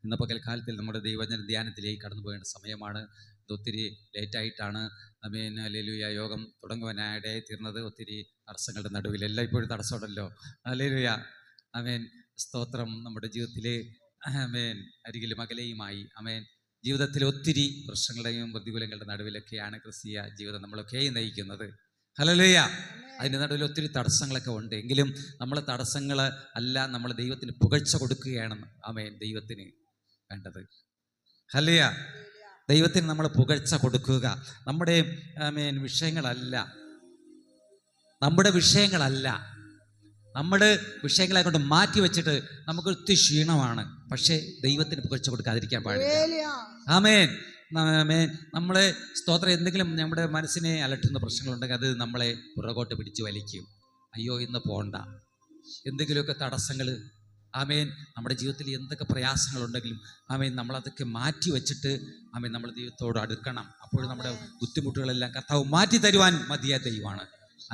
ഇന്ന് പകൽക്കാലത്തിൽ നമ്മുടെ ദൈവജന ധ്യാനത്തിലേക്ക് കടന്നു പോകേണ്ട സമയമാണ്. ഒത്തിരി ലേറ്റായിട്ടാണ് ഹല്ലേലൂയ യോഗം തുടങ്ങുവാനായിടയായി തീർന്നത്. ഒത്തിരി തടസ്സങ്ങളുടെ നടുവിൽ, എല്ലാം ഇപ്പോഴും തടസ്സമുണ്ടല്ലോ. ഹല്ലേലൂയ, ആമേൻ, സ്തോത്രം. നമ്മുടെ ജീവിതത്തിലെ അരികിലും അകലെയുമായി ജീവിതത്തിൽ ഒത്തിരി പ്രശ്നങ്ങളുടെയും പ്രതികൂലങ്ങളുടെ നടുവിലൊക്കെയാണ് ക്രിസ്തീയ ജീവിതം നമ്മളൊക്കെ നയിക്കുന്നത്. ഹല്ലേലൂയ. അതിൻ്റെ നടുവിൽ ഒത്തിരി തടസ്സങ്ങളൊക്കെ ഉണ്ട്. എങ്കിലും നമ്മൾ തടസ്സങ്ങൾ അല്ല, നമ്മൾ ദൈവത്തിന് പുകഴ്ച കൊടുക്കുകയാണ് ദൈവത്തിന് വേണ്ടത്. ഹല്ലേലൂയ. ദൈവത്തിന് നമ്മൾ പുകഴ്ച കൊടുക്കുക. നമ്മുടെ വിഷയങ്ങളല്ല നമ്മുടെ വിഷയങ്ങളെ കൊണ്ട് മാറ്റി വെച്ചിട്ട് നമുക്ക് ഒത്തിരി ക്ഷീണമാണ്. പക്ഷേ ദൈവത്തിന് പുകഴ്ച കൊടുക്കാതിരിക്കാൻ പാടില്ല. ആമേൻ. നമ്മളെ സ്തോത്രം, എന്തെങ്കിലും നമ്മുടെ മനസ്സിനെ അലട്ടുന്ന പ്രശ്നങ്ങളുണ്ടെങ്കിൽ അത് നമ്മളെ പുറകോട്ട് പിടിച്ച് വലിക്കും. അയ്യോ, ഇന്ന് പോണ്ട. എന്തെങ്കിലുമൊക്കെ തടസ്സങ്ങൾ നമ്മുടെ ജീവിതത്തിൽ എന്തൊക്കെ പ്രയാസങ്ങളുണ്ടെങ്കിലും നമ്മളതൊക്കെ മാറ്റി വെച്ചിട്ട് നമ്മൾ ദൈവത്തോട് അടുക്കണം. അപ്പോൾ നമ്മുടെ ബുദ്ധിമുട്ടുകളെല്ലാം കർത്താവ് മാറ്റി തരുവാൻ മതിയായ ദൈവമാണ്.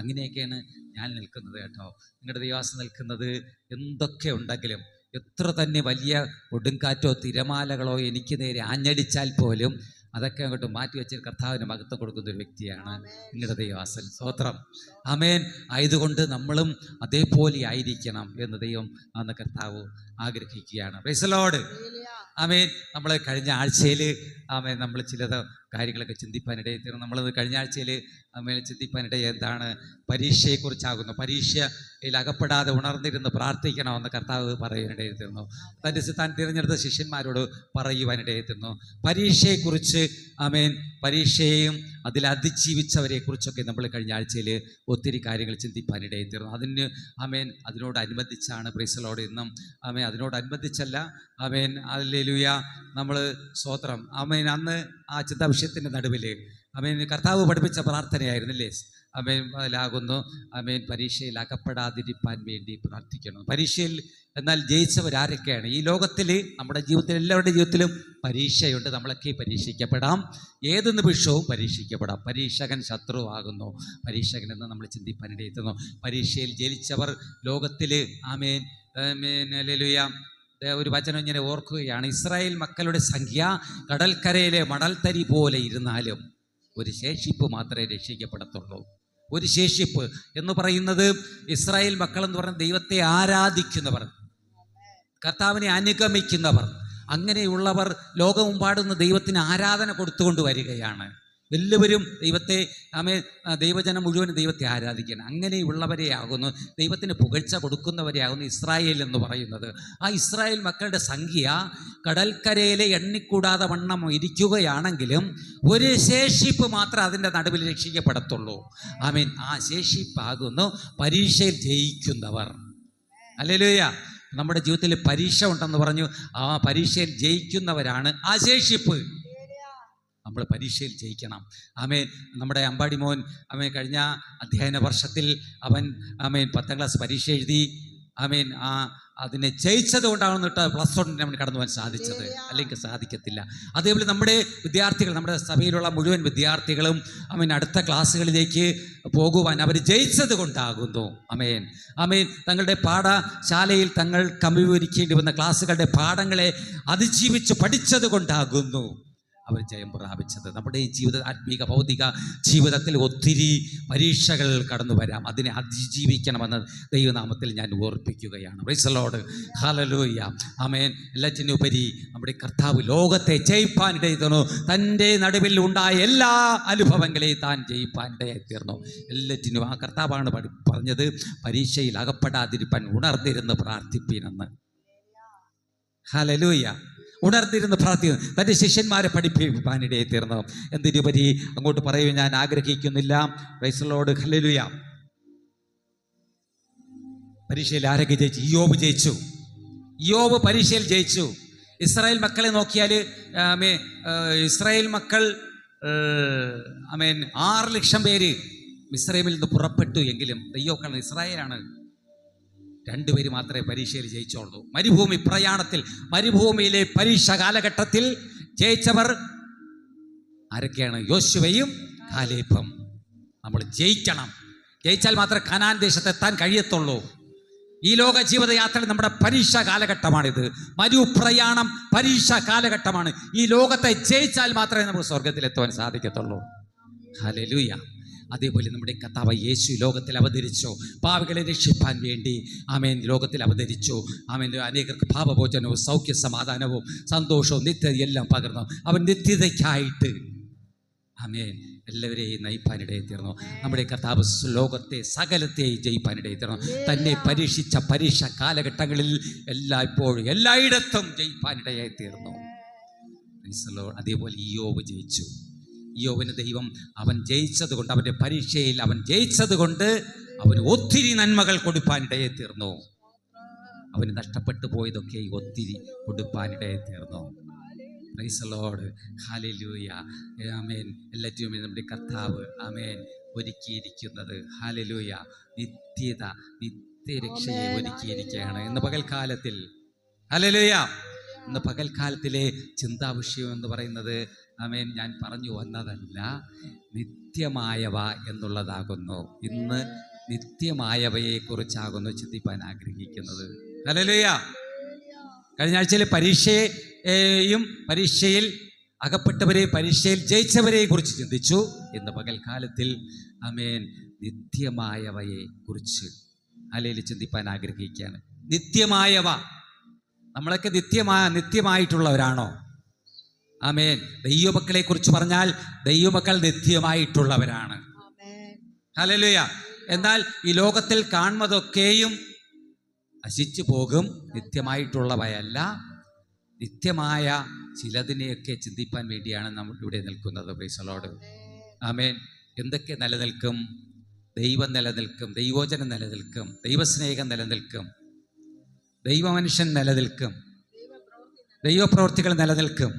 അങ്ങനെയൊക്കെയാണ് ഞാൻ നിൽക്കുന്നത് കേട്ടോ. നിങ്ങളുടെ ദൈവാസം നിൽക്കുന്നത് എന്തൊക്കെ ഉണ്ടെങ്കിലും, എത്ര തന്നെ വലിയ കൊടുങ്കാറ്റോ തിരമാലകളോ എനിക്ക് നേരെ ആഞ്ഞടിച്ചാൽ പോലും അതൊക്കെ അങ്ങോട്ട് മാറ്റി വെച്ച് കർത്താവിന് മഹത്വം കൊടുക്കുന്ന ഒരു വ്യക്തിയാണ് നിങ്ങളുടെ ദൈവാസൻ. സ്തോത്രം. ആമേൻ. ആയതുകൊണ്ട് നമ്മളും അതേപോലെ ആയിരിക്കണം എന്ന് ദൈവം അന്ന് കർത്താവ് ആഗ്രഹിക്കുകയാണ്. Praise the lord. ആമേൻ. നമ്മൾ കഴിഞ്ഞ ആഴ്ചയിൽ നമ്മൾ ചില കാര്യങ്ങളൊക്കെ ചിന്തിപ്പാനിടയിൽ തീർന്നു. നമ്മളത് കഴിഞ്ഞ ആഴ്ചയിൽ ചിന്തിപ്പാനിടയിൽ എന്താണ്? പരീക്ഷയെക്കുറിച്ചാകുന്നു. പരീക്ഷയിൽ അകപ്പെടാതെ ഉണർന്നിരുന്ന് പ്രാർത്ഥിക്കണമെന്ന് കർത്താവ് പറയാനിടയിൽ തീർന്നു. താൻ തിരഞ്ഞെടുത്ത ശിഷ്യന്മാരോട് പറയുവാനിടയിൽ തീർന്നു. പരീക്ഷയെക്കുറിച്ച് പരീക്ഷയെയും അതിൽ അതിജീവിച്ചവരെ കുറിച്ചൊക്കെ നമ്മൾ കഴിഞ്ഞ ആഴ്ചയിൽ ഒത്തിരി കാര്യങ്ങൾ ചിന്തിപ്പാനിടയിൽ തീർന്നു. അതിനോടനുബന്ധിച്ചാണ് പ്രൈസ് ദി ലോർഡ് ഇന്നും അതിനോടനുബന്ധിച്ചല്ല ഹല്ലേലൂയ നമ്മൾ സ്തോത്രം. അന്ന് ആ ചിന്താ വിഷയത്തിൻ്റെ നടുവിൽ കർത്താവ് പഠിപ്പിച്ച പ്രാർത്ഥനയായിരുന്നില്ലേ? അതിലാകുന്നു പരീക്ഷയിൽ അകപ്പെടാതിരിക്കാൻ വേണ്ടി പ്രാർത്ഥിക്കണം. പരീക്ഷയിൽ എന്നാൽ ജയിച്ചവരാരൊക്കെയാണ്? ഈ ലോകത്തിൽ നമ്മുടെ ജീവിതത്തിൽ എല്ലാവരുടെ ജീവിതത്തിലും പരീക്ഷയുണ്ട്. നമ്മളൊക്കെ പരീക്ഷിക്കപ്പെടാം, ഏത് നിമിഷവും പരീക്ഷിക്കപ്പെടാം. പരീക്ഷകൻ ശത്രുവാകുന്നു. പരീക്ഷകൻ എന്ന് നമ്മൾ ചിന്തിപ്പാനിടയെത്തുന്നു. പരീക്ഷയിൽ ജയിച്ചവർ ലോകത്തിൽ ഹല്ലേലൂയ. ഒരു വചനം ഇങ്ങനെ ഓർക്കുകയാണ്. ഇസ്രായേൽ മക്കളുടെ സംഖ്യ കടൽക്കരയിലെ മണൽത്തരി പോലെ ഇരുന്നാലും ഒരു ശേഷിപ്പ് മാത്രമേ രക്ഷിക്കപ്പെടത്തുള്ളൂ. ഒരു ശേഷിപ്പ് എന്ന് പറയുന്നത് ഇസ്രായേൽ മക്കൾ എന്ന് പറഞ്ഞ ദൈവത്തെ ആരാധിക്കുന്നവർ, കർത്താവിനെ അനുഗമിക്കുന്നവർ, അങ്ങനെയുള്ളവർ ലോകമെമ്പാടുന്ന ദൈവത്തിന് ആരാധന കൊടുത്തുകൊണ്ട് വരികയാണ്. എല്ലാവരും ദൈവത്തെ ദൈവജനം മുഴുവൻ ദൈവത്തെ ആരാധിക്കണം. അങ്ങനെയുള്ളവരെ ആകുന്നു, ദൈവത്തിന് പുകഴ്ച കൊടുക്കുന്നവരെ ആകുന്നു ഇസ്രായേൽ എന്ന് പറയുന്നത്. ആ ഇസ്രായേൽ മക്കളുടെ സംഖ്യ കടൽക്കരയിലെ എണ്ണിക്കൂടാതെ വണ്ണം ഇരിക്കുകയാണെങ്കിലും ഒരു ശേഷിപ്പ് മാത്രം അതിൻ്റെ നടുവിൽ രക്ഷിക്കപ്പെടത്തുള്ളൂ. ആ ശേഷിപ്പാകുന്നു പരീക്ഷയിൽ ജയിക്കുന്നവർ. ഹല്ലേലൂയ. നമ്മുടെ ജീവിതത്തിൽ പരീക്ഷ ഉണ്ടെന്ന് പറഞ്ഞു. ആ പരീക്ഷയിൽ ജയിക്കുന്നവരാണ് ആ ശേഷിപ്പ്. നമ്മൾ പരീക്ഷയിൽ ജയിക്കണം. നമ്മുടെ അമ്പാടി മോൻ കഴിഞ്ഞ അധ്യയന വർഷത്തിൽ അവൻ 10ാം ക്ലാസ് പരീക്ഷ എഴുതി. അതിനെ ജയിച്ചത് കൊണ്ടാണെന്നിട്ട് +1 അവന് കടന്നു പോകാൻ സാധിച്ചത്, അല്ലെങ്കിൽ സാധിക്കത്തില്ല. അതേപോലെ നമ്മുടെ വിദ്യാർത്ഥികൾ, നമ്മുടെ സഭയിലുള്ള മുഴുവൻ വിദ്യാർത്ഥികളും അടുത്ത ക്ലാസ്സുകളിലേക്ക് പോകുവാൻ അവർ ജയിച്ചത് കൊണ്ടാകുന്നു. തങ്ങളുടെ പാഠശാലയിൽ തങ്ങൾ അഭിമുഖീകരിക്കേണ്ടി വന്ന ക്ലാസ്സുകളുടെ പാഠങ്ങളെ അതിജീവിച്ച് പഠിച്ചത് കൊണ്ടാകുന്നു അവർ ജയം പ്രാപിച്ചത്. നമ്മുടെ ഈ ജീവിത ആത്മീക ഭൗതിക ജീവിതത്തിൽ ഒത്തിരി പരീക്ഷകൾ കടന്നു വരാം. അതിനെ അതിജീവിക്കണമെന്ന് ദൈവനാമത്തിൽ ഞാൻ ഓർപ്പിക്കുകയാണ്. Praise the lord. ഹല്ലേലൂയ. ആമേൻ. എല്ലാറ്റിനുപരി നമ്മുടെ കർത്താവ് ലോകത്തെ ജയിപ്പാനിടയായി തീർന്നു. തൻ്റെ നടുവിൽ ഉണ്ടായ എല്ലാ അനുഭവങ്ങളെയും താൻ ജയിപ്പാനിടയായി തീർന്നു. എല്ലാറ്റിനും ആ കർത്താവാണ് പറഞ്ഞത്, പരീക്ഷയിൽ അകപ്പെടാതിരിപ്പാൻ ഉണർന്നിരുന്ന് പ്രാർത്ഥിപ്പീനെന്ന്. ഹല്ലേലൂയ. ഉണർന്നിരുന്ന് പ്രാർത്ഥിക്കുന്നു. തൻ്റെ ശിഷ്യന്മാരെ പഠിപ്പിക്കാനിടയിൽ തീർന്നു. എന്തിനുപരി അങ്ങോട്ട് പറയുവാൻ ഞാൻ ആഗ്രഹിക്കുന്നില്ല. Price the lord. ഹല്ലേലൂയ. പരീക്ഷയിൽ ആരൊക്കെ ജയിച്ചു? യോബ് ജയിച്ചു. യോബ് പരീക്ഷയിൽ ജയിച്ചു. ഇസ്രായേൽ മക്കളെ നോക്കിയാൽ ഇസ്രായേൽ മക്കൾ 6 ലക്ഷം പേര് മിസ്രൈമിൽ നിന്ന് പുറപ്പെട്ടു. എങ്കിലും ദൈവമക്കൾ ഇസ്രായേലാണ് 2 പേര് മാത്രമേ പരീക്ഷയിൽ ജയിച്ചുള്ളൂ. മരുഭൂമി പ്രയാണത്തിൽ, മരുഭൂമിയിലെ പരീക്ഷ കാലഘട്ടത്തിൽ ജയിച്ചവർ ആരൊക്കെയാണ്? യോശുവയും കാലേബും. നമ്മൾ ജയിക്കണം. ജയിച്ചാൽ മാത്രമേ കനാൻ ദേശത്തെത്താൻ കഴിയത്തുള്ളൂ. ഈ ലോക ജീവിതയാത്രയിൽ നമ്മുടെ പരീക്ഷാ കാലഘട്ടമാണിത്. മരുപ്രയാണം പരീക്ഷാ കാലഘട്ടമാണ്. ഈ ലോകത്തെ ജയിച്ചാൽ മാത്രമേ നമുക്ക് സ്വർഗത്തിലെത്തുവാൻ സാധിക്കത്തുള്ളൂ. ഹല്ലേലൂയ. അതേപോലെ നമ്മുടെ കർത്താവ് യേശു ലോകത്തിൽ അവതരിച്ചു, പാപികളെ രക്ഷിപ്പാൻ വേണ്ടി. ആമേൻ. ലോകത്തിൽ അവതരിച്ചു. ആമേൻ. അനേകർക്ക് പാപമോചനവും സൗഖ്യ സമാധാനവും സന്തോഷവും നിത്യതയും എല്ലാം പകർന്നു. അവൻ നിത്യതയ്ക്കായിട്ട് ആമേൻ എല്ലാവരെയും നയിപ്പാനിടയിൽ തീർന്നു. നമ്മുടെ കർത്താവ് ലോകത്തെ സകലത്തെയും ജയിപ്പാനിടയിൽ തീർന്നു. തന്നെ പരീക്ഷിച്ച പരീക്ഷ കാലഘട്ടങ്ങളിൽ എല്ലായ്പ്പോഴും എല്ലായിടത്തും ജയിപ്പാനിടയായി തീർന്നു. അതേപോലെ ഇയ്യോബ് ജയിച്ചു. ഇയ്യോബിന് ദൈവം അവൻ ജയിച്ചത് കൊണ്ട്, അവൻ്റെ പരീക്ഷയിൽ അവൻ ജയിച്ചത് കൊണ്ട് അവന് ഒത്തിരി നന്മകൾ കൊടുപ്പാനിടയായി തീർന്നു. അവന് നഷ്ടപ്പെട്ടു പോയതൊക്കെ ഒത്തിരി കൊടുപ്പാനിടയായി തീർന്നു. Price the lord. ഹല്ലേലൂയ. ആമേൻ. എല്ലാറ്റിനും നമ്മുടെ കർത്താവ് ആമേൻ ഒരുക്കിയിരിക്കുന്നത്. ഹല്ലേലൂയ. നിത്യരക്ഷയെ ഒരുക്കിയിരിക്കുകയാണ് ഇന്ന് പകൽക്കാലത്തിൽ. ഹല്ലേലൂയ. ഇന്ന് പകൽക്കാലത്തിലെ ചിന്താവിഷയം എന്ന് പറയുന്നത് ആമേൻ ഞാൻ പറഞ്ഞു വന്നതല്ല, നിത്യമായവ എന്നുള്ളതാകുന്നു. ഇന്ന് നിത്യമായവയെ കുറിച്ചാകുന്നു ചിന്തിപ്പാൻ ആഗ്രഹിക്കുന്നത്. ഹല്ലേലൂയ. കഴിഞ്ഞ ആഴ്ചയിൽ പരീക്ഷയിൽ അകപ്പെട്ടവരെ, പരീക്ഷയിൽ ജയിച്ചവരെ കുറിച്ച് ചിന്തിച്ചു. ഇന്ന് പകൽക്കാലത്തിൽ ആമേൻ നിത്യമായവയെ കുറിച്ച് ഹല്ലേലൂയ ചിന്തിപ്പാൻ ആഗ്രഹിക്കുകയാണ്. നിത്യമായവ. നമ്മളൊക്കെ നിത്യമായിട്ടുള്ളവരാണോ? ആമേൻ. ദൈവമക്കളെ കുറിച്ച് പറഞ്ഞാൽ ദൈവമക്കൾ നിത്യമായിട്ടുള്ളവരാണ്. ഹല്ലേലൂയ. എന്നാൽ ഈ ലോകത്തിൽ കാണുന്നതൊക്കെയും നശിച്ചു പോകും, നിത്യമായിട്ടുള്ളവയല്ല. നിത്യമായ ചിലതിനെയൊക്കെ ചിന്തിപ്പാൻ വേണ്ടിയാണ് നമ്മൾ ഇവിടെ നിൽക്കുന്നത്. Praise the lord. ആമേൻ. എന്തൊക്കെ നിലനിൽക്കും? ദൈവം നിലനിൽക്കും, ദൈവോചനം നിലനിൽക്കും, ദൈവസ്നേഹം നിലനിൽക്കും, ദൈവമനുഷ്യൻ നിലനിൽക്കും, ദൈവപ്രവൃത്തികൾ നിലനിൽക്കും,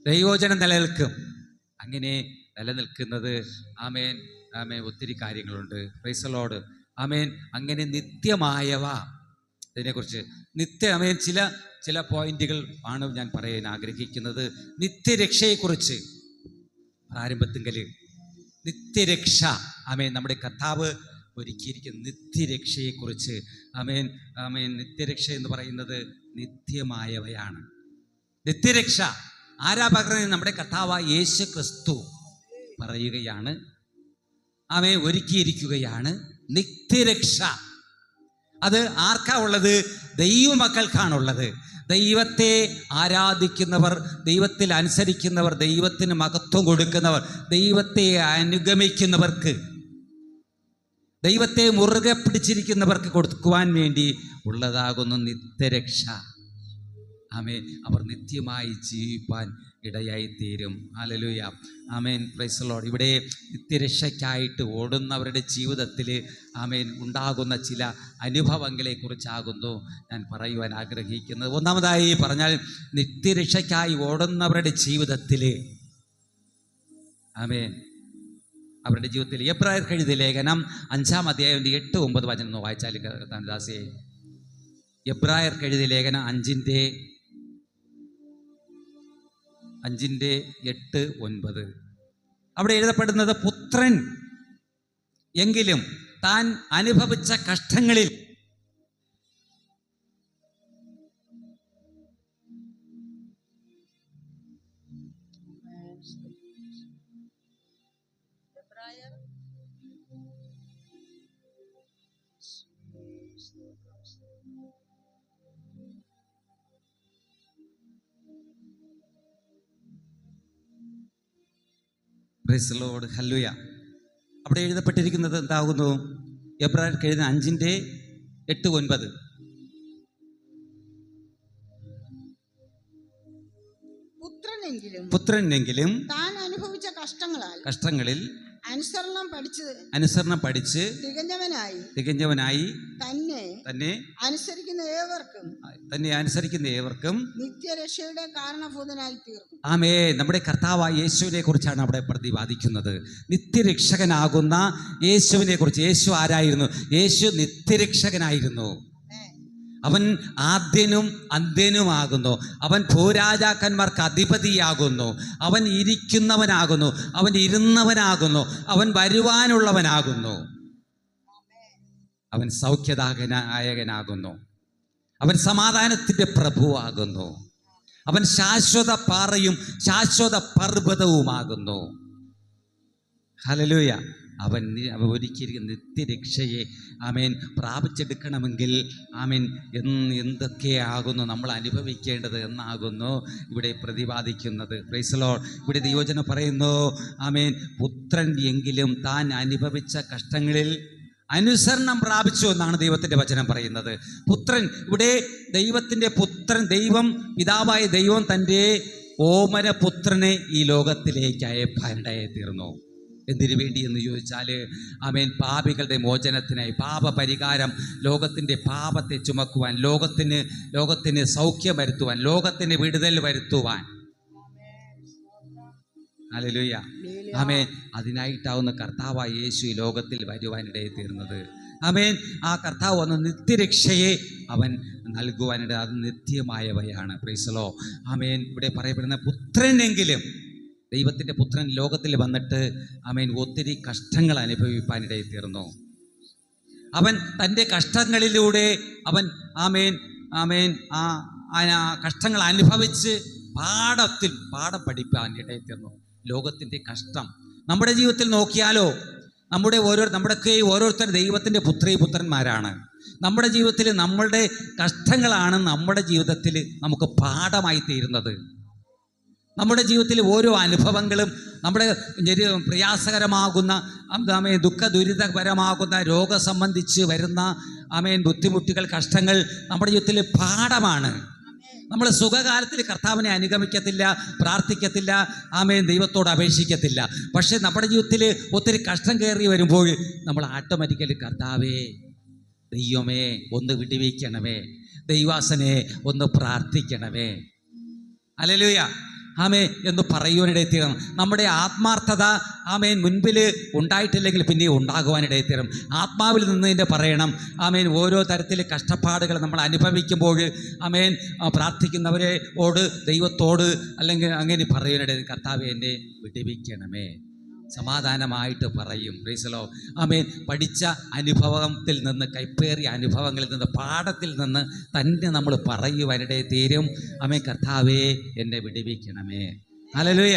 ദൈവോചനം നിലനിൽക്കും. അങ്ങനെ നിലനിൽക്കുന്നത് ആമേൻ ആമേൻ ഒത്തിരി കാര്യങ്ങളുണ്ട്. Praise the lord. ആമേൻ. അങ്ങനെ നിത്യമായവ, ഇതിനെക്കുറിച്ച് ആമേൻ ചില പോയിന്റുകൾ ആണ് ഞാൻ പറയാൻ ആഗ്രഹിക്കുന്നത്. നിത്യരക്ഷയെക്കുറിച്ച് പ്രാരംഭത്തിങ്കൽ നിത്യരക്ഷ ആമേൻ നമ്മുടെ കർത്താവ് ഒരുക്കിയിരിക്കുന്ന നിത്യരക്ഷയെക്കുറിച്ച് ആമേൻ ആമേൻ. നിത്യരക്ഷ എന്ന് പറയുന്നത് നിത്യമായവയാണ്. നിത്യരക്ഷ ആരാ പകർന്നത്? നമ്മുടെ കർത്താവായ യേശു ക്രിസ്തു പറയുകയാണ്. ആമേൻ ഒരുക്കിയിരിക്കുകയാണ് നിത്യരക്ഷ. അത് ആർക്കാ ഉള്ളത്? ദൈവമക്കൾക്കാണുള്ളത്. ദൈവത്തെ ആരാധിക്കുന്നവർ, ദൈവത്തിൽ അനുസരിക്കുന്നവർ, ദൈവത്തിന് മഹത്വം കൊടുക്കുന്നവർ, ദൈവത്തെ അനുഗമിക്കുന്നവർക്ക്, ദൈവത്തെ മുറുകെ പിടിച്ചിരിക്കുന്നവർക്ക് കൊടുക്കുവാൻ വേണ്ടി ഉള്ളതാകുന്നു നിത്യരക്ഷ. ആമേൻ. അവർ നിത്യമായി ജീവിപ്പാൻ ഇടയായി തീരും. ഹല്ലേലൂയ. ആമേൻ. Praise the Lord. ഇവിടെ നിത്യരക്ഷയ്ക്കായിട്ട് ഓടുന്നവരുടെ ജീവിതത്തിൽ ആമേൻ ഉണ്ടാകുന്ന ചില അനുഭവങ്ങളെ കുറിച്ചാകുന്നു ഞാൻ പറയുവാൻ ആഗ്രഹിക്കുന്നത്. ഒന്നാമതായി പറഞ്ഞാൽ നിത്യരക്ഷയ്ക്കായി ഓടുന്നവരുടെ ജീവിതത്തിൽ ആമേൻ അവരുടെ ജീവിതത്തിൽ എബ്രായർക്ക് എഴുതിയ ലേഖനം 5-ാം അധ്യായം 8-9 വചനം വായിച്ചാൽ ദാസിയെ. എബ്രായർക്ക് എഴുതിയ ലേഖനം 5:8-9 അവിടെ എഴുതപ്പെടുന്നത്, പുത്രൻ എങ്കിലും താൻ അനുഭവിച്ച കഷ്ടങ്ങളിൽ പ്രൈസ് ദി ലോർഡ്. ഹല്ലേലൂയ. അവിടെ എഴുതപ്പെട്ടിരിക്കുന്നത് എന്താകുന്നു? എബ്രായർക്ക് എഴുതുന്ന 5:8-9 പുത്രനെങ്കിലും താൻ അനുഭവിച്ച കഷ്ടങ്ങളിൽ അനുസരണം പഠിച്ച് തികഞ്ഞവനായി തന്നെ അനുസരിക്കുന്ന ഏവർക്കും നിത്യരക്ഷയുടെ കാരണഭൂതനായി തീർന്നു. ആമേ. നമ്മുടെ കർത്താവായ യേശുവിനെ കുറിച്ചാണ് അവിടെ പ്രതിപാദിക്കുന്നത്. നിത്യരക്ഷകനാകുന്ന യേശുവിനെ കുറിച്ച്. യേശു ആരായിരുന്നു? യേശു നിത്യരക്ഷകനായിരുന്നു. അവൻ ആദ്യനും അന്ത്യനുമാകുന്നു. അവൻ ഭൂരാജാക്കന്മാർക്ക് അധിപതിയാകുന്നു. അവൻ ഇരിക്കുന്നവനാകുന്നു, അവൻ ഇരുന്നവനാകുന്നു, അവൻ വരുവാനുള്ളവനാകുന്നു. അവൻ സൗഖ്യദായകനാകുന്നു. അവൻ സമാധാനത്തിൻ്റെ പ്രഭുവാകുന്നു. അവൻ ശാശ്വത പാറയും ശാശ്വത പർവ്വതവുമാകുന്നു. ഹല്ലേലൂയ. അവൻ ഒരുക്കിയിരിക്കുന്ന നിത്യരക്ഷയെ ആമേൻ പ്രാപിച്ചെടുക്കണമെങ്കിൽ ആമേൻ എന്തൊക്കെയാകുന്നു നമ്മൾ അനുഭവിക്കേണ്ടത് എന്നാകുന്നു ഇവിടെ പ്രതിപാദിക്കുന്നത്. Price the Lord. ഇവിടെ ദൈവവചനം പറയുന്നു, ആമേൻ, പുത്രൻ എങ്കിലും താൻ അനുഭവിച്ച കഷ്ടങ്ങളിൽ അനുസരണം പ്രാപിച്ചു എന്നാണ് ദൈവത്തിൻ്റെ വചനം പറയുന്നത്. പുത്രൻ, ഇവിടെ ദൈവത്തിൻ്റെ പുത്രൻ, ദൈവം, പിതാവായ ദൈവം തൻ്റെ ഓമന പുത്രനെ ഈ ലോകത്തിലേക്ക് അയപ്പാനിടയായി തീർന്നു. എന്തിനു വേണ്ടി എന്ന് ചോദിച്ചാൽ ആമേൻ, പാപികളുടെ മോചനത്തിനായി, പാപപരിഹാരം, ലോകത്തിൻ്റെ പാപത്തെ ചുമക്കുവാൻ, ലോകത്തിന് സൗഖ്യം വരുത്തുവാൻ, ലോകത്തിന് വിടുതൽ വരുത്തുവാൻ. ഹല്ലേലൂയ. ആമേൻ. അതിനായിട്ടാവുന്ന കർത്താവായ യേശു ഈ ലോകത്തിൽ വരുവാനിടയിൽ തീർന്നത്. ആമേൻ. ആ കർത്താവ് വന്ന നിത്യരക്ഷയെ അവൻ നൽകുവാനിട, അത് നിത്യമായവയാണ്. Praise the lord. ആമേൻ. ഇവിടെ പറയപ്പെടുന്ന പുത്രനെങ്കിലും, ദൈവത്തിൻ്റെ പുത്രൻ ലോകത്തിൽ വന്നിട്ട് ആമേൻ ഒത്തിരി കഷ്ടങ്ങൾ അനുഭവിപ്പാനിടയിൽ തീർന്നു. അവൻ തൻ്റെ കഷ്ടങ്ങളിലൂടെ അവൻ ആമേൻ ആ കഷ്ടങ്ങൾ അനുഭവിച്ച് പാഠം പഠിപ്പാനിടയിൽ തീർന്നു. ലോകത്തിൻ്റെ കഷ്ടം നമ്മുടെ ജീവിതത്തിൽ നോക്കിയാലോ, നമ്മുടെയൊക്കെ ഓരോരുത്തരും ദൈവത്തിൻ്റെ പുത്രന്മാരാണ്. നമ്മുടെ ജീവിതത്തിൽ നമ്മളുടെ കഷ്ടങ്ങളാണ് നമ്മുടെ ജീവിതത്തിൽ നമുക്ക് പാഠമായി തീരുന്നത്. നമ്മുടെ ജീവിതത്തിൽ ഓരോ അനുഭവങ്ങളും, നമ്മുടെ പ്രയാസകരമാകുന്ന ദുരിതപരമാകുന്ന രോഗം സംബന്ധിച്ച് വരുന്ന ബുദ്ധിമുട്ടുകൾ, കഷ്ടങ്ങൾ നമ്മുടെ ജീവിതത്തിൽ പാഠമാണ്. നമ്മൾ സുഖകാലത്തിൽ കർത്താവിനെ അനുഗമിക്കത്തില്ല, പ്രാർത്ഥിക്കത്തില്ല, ദൈവത്തോട് അപേക്ഷിക്കത്തില്ല. പക്ഷെ നമ്മുടെ ജീവിതത്തിൽ ഒത്തിരി കഷ്ടം കയറി വരുമ്പോൾ നമ്മൾ ഓട്ടോമാറ്റിക്കലി കർത്താവേ, ദൈവമേ ഒന്ന് വിടുവിക്കണമേ, ദൈവാസനെ ഒന്ന് പ്രാർത്ഥിക്കണമേ, ഹല്ലേലൂയ, ആമേൻ എന്ന് പറയുവാനിടയിൽ തീരണം. നമ്മുടെ ആത്മാർത്ഥത മുൻപിൽ ഉണ്ടായിട്ടില്ലെങ്കിൽ പിന്നെ ഉണ്ടാകുവാനിടയിൽ തീരും. ആത്മാവിൽ നിന്ന് പറയണം. ഓരോ തരത്തിൽ കഷ്ടപ്പാടുകൾ നമ്മൾ അനുഭവിക്കുമ്പോൾ പ്രാർത്ഥിക്കുന്നവരോട്, ദൈവത്തോട് അല്ലെങ്കിൽ അങ്ങനെ പറയുവാനിടയിൽ, കർത്താവേ എന്നെ വിടുവിക്കണമേ, സമാധാനമായിട്ട് പറയും. Price the Lord. പഠിച്ച അനുഭവത്തിൽ നിന്ന്, കൈപ്പേറിയ അനുഭവങ്ങളിൽ നിന്ന്, പാഠത്തിൽ നിന്ന് തന്നെ നമ്മൾ പറയുവാനിടയിൽ തീരും. കർത്താവേ എന്നെ വിടുവിക്കണമേ, ഹല്ലേലൂയ,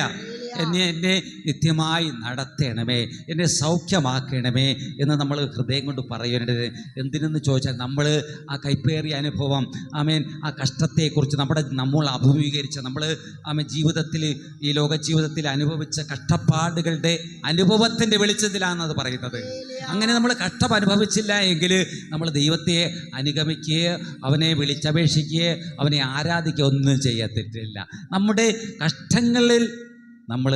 എന്നെ നിത്യമായി നടത്തണമേ, എന്നെ സൗഖ്യമാക്കണമേ എന്ന് നമ്മൾ ഹൃദയം കൊണ്ട് പറയേണ്ടത്. എന്തിനെന്ന് ചോദിച്ചാൽ നമ്മൾ ആ കൈപ്പേറിയ അനുഭവം, ആ കഷ്ടത്തെക്കുറിച്ച് നമ്മൾ അഭിമുഖീകരിച്ച, നമ്മൾ ജീവിതത്തിൽ, ഈ ലോക ജീവിതത്തിൽ അനുഭവിച്ച കഷ്ടപ്പാടുകളുടെ അനുഭവത്തിൻ്റെ വെളിച്ചത്തിലാണെന്നത് പറയുന്നത്. അങ്ങനെ നമ്മൾ കഷ്ടം അനുഭവിച്ചില്ല എങ്കിൽ നമ്മൾ ദൈവത്തെ അനുഗമിക്കുകയോ അവനെ വിളിച്ചപേക്ഷിക്കുകയോ അവനെ ആരാധിക്കുകയോ ഒന്നും ചെയ്യത്തില്ല. നമ്മുടെ കഷ്ടങ്ങളിൽ നമ്മൾ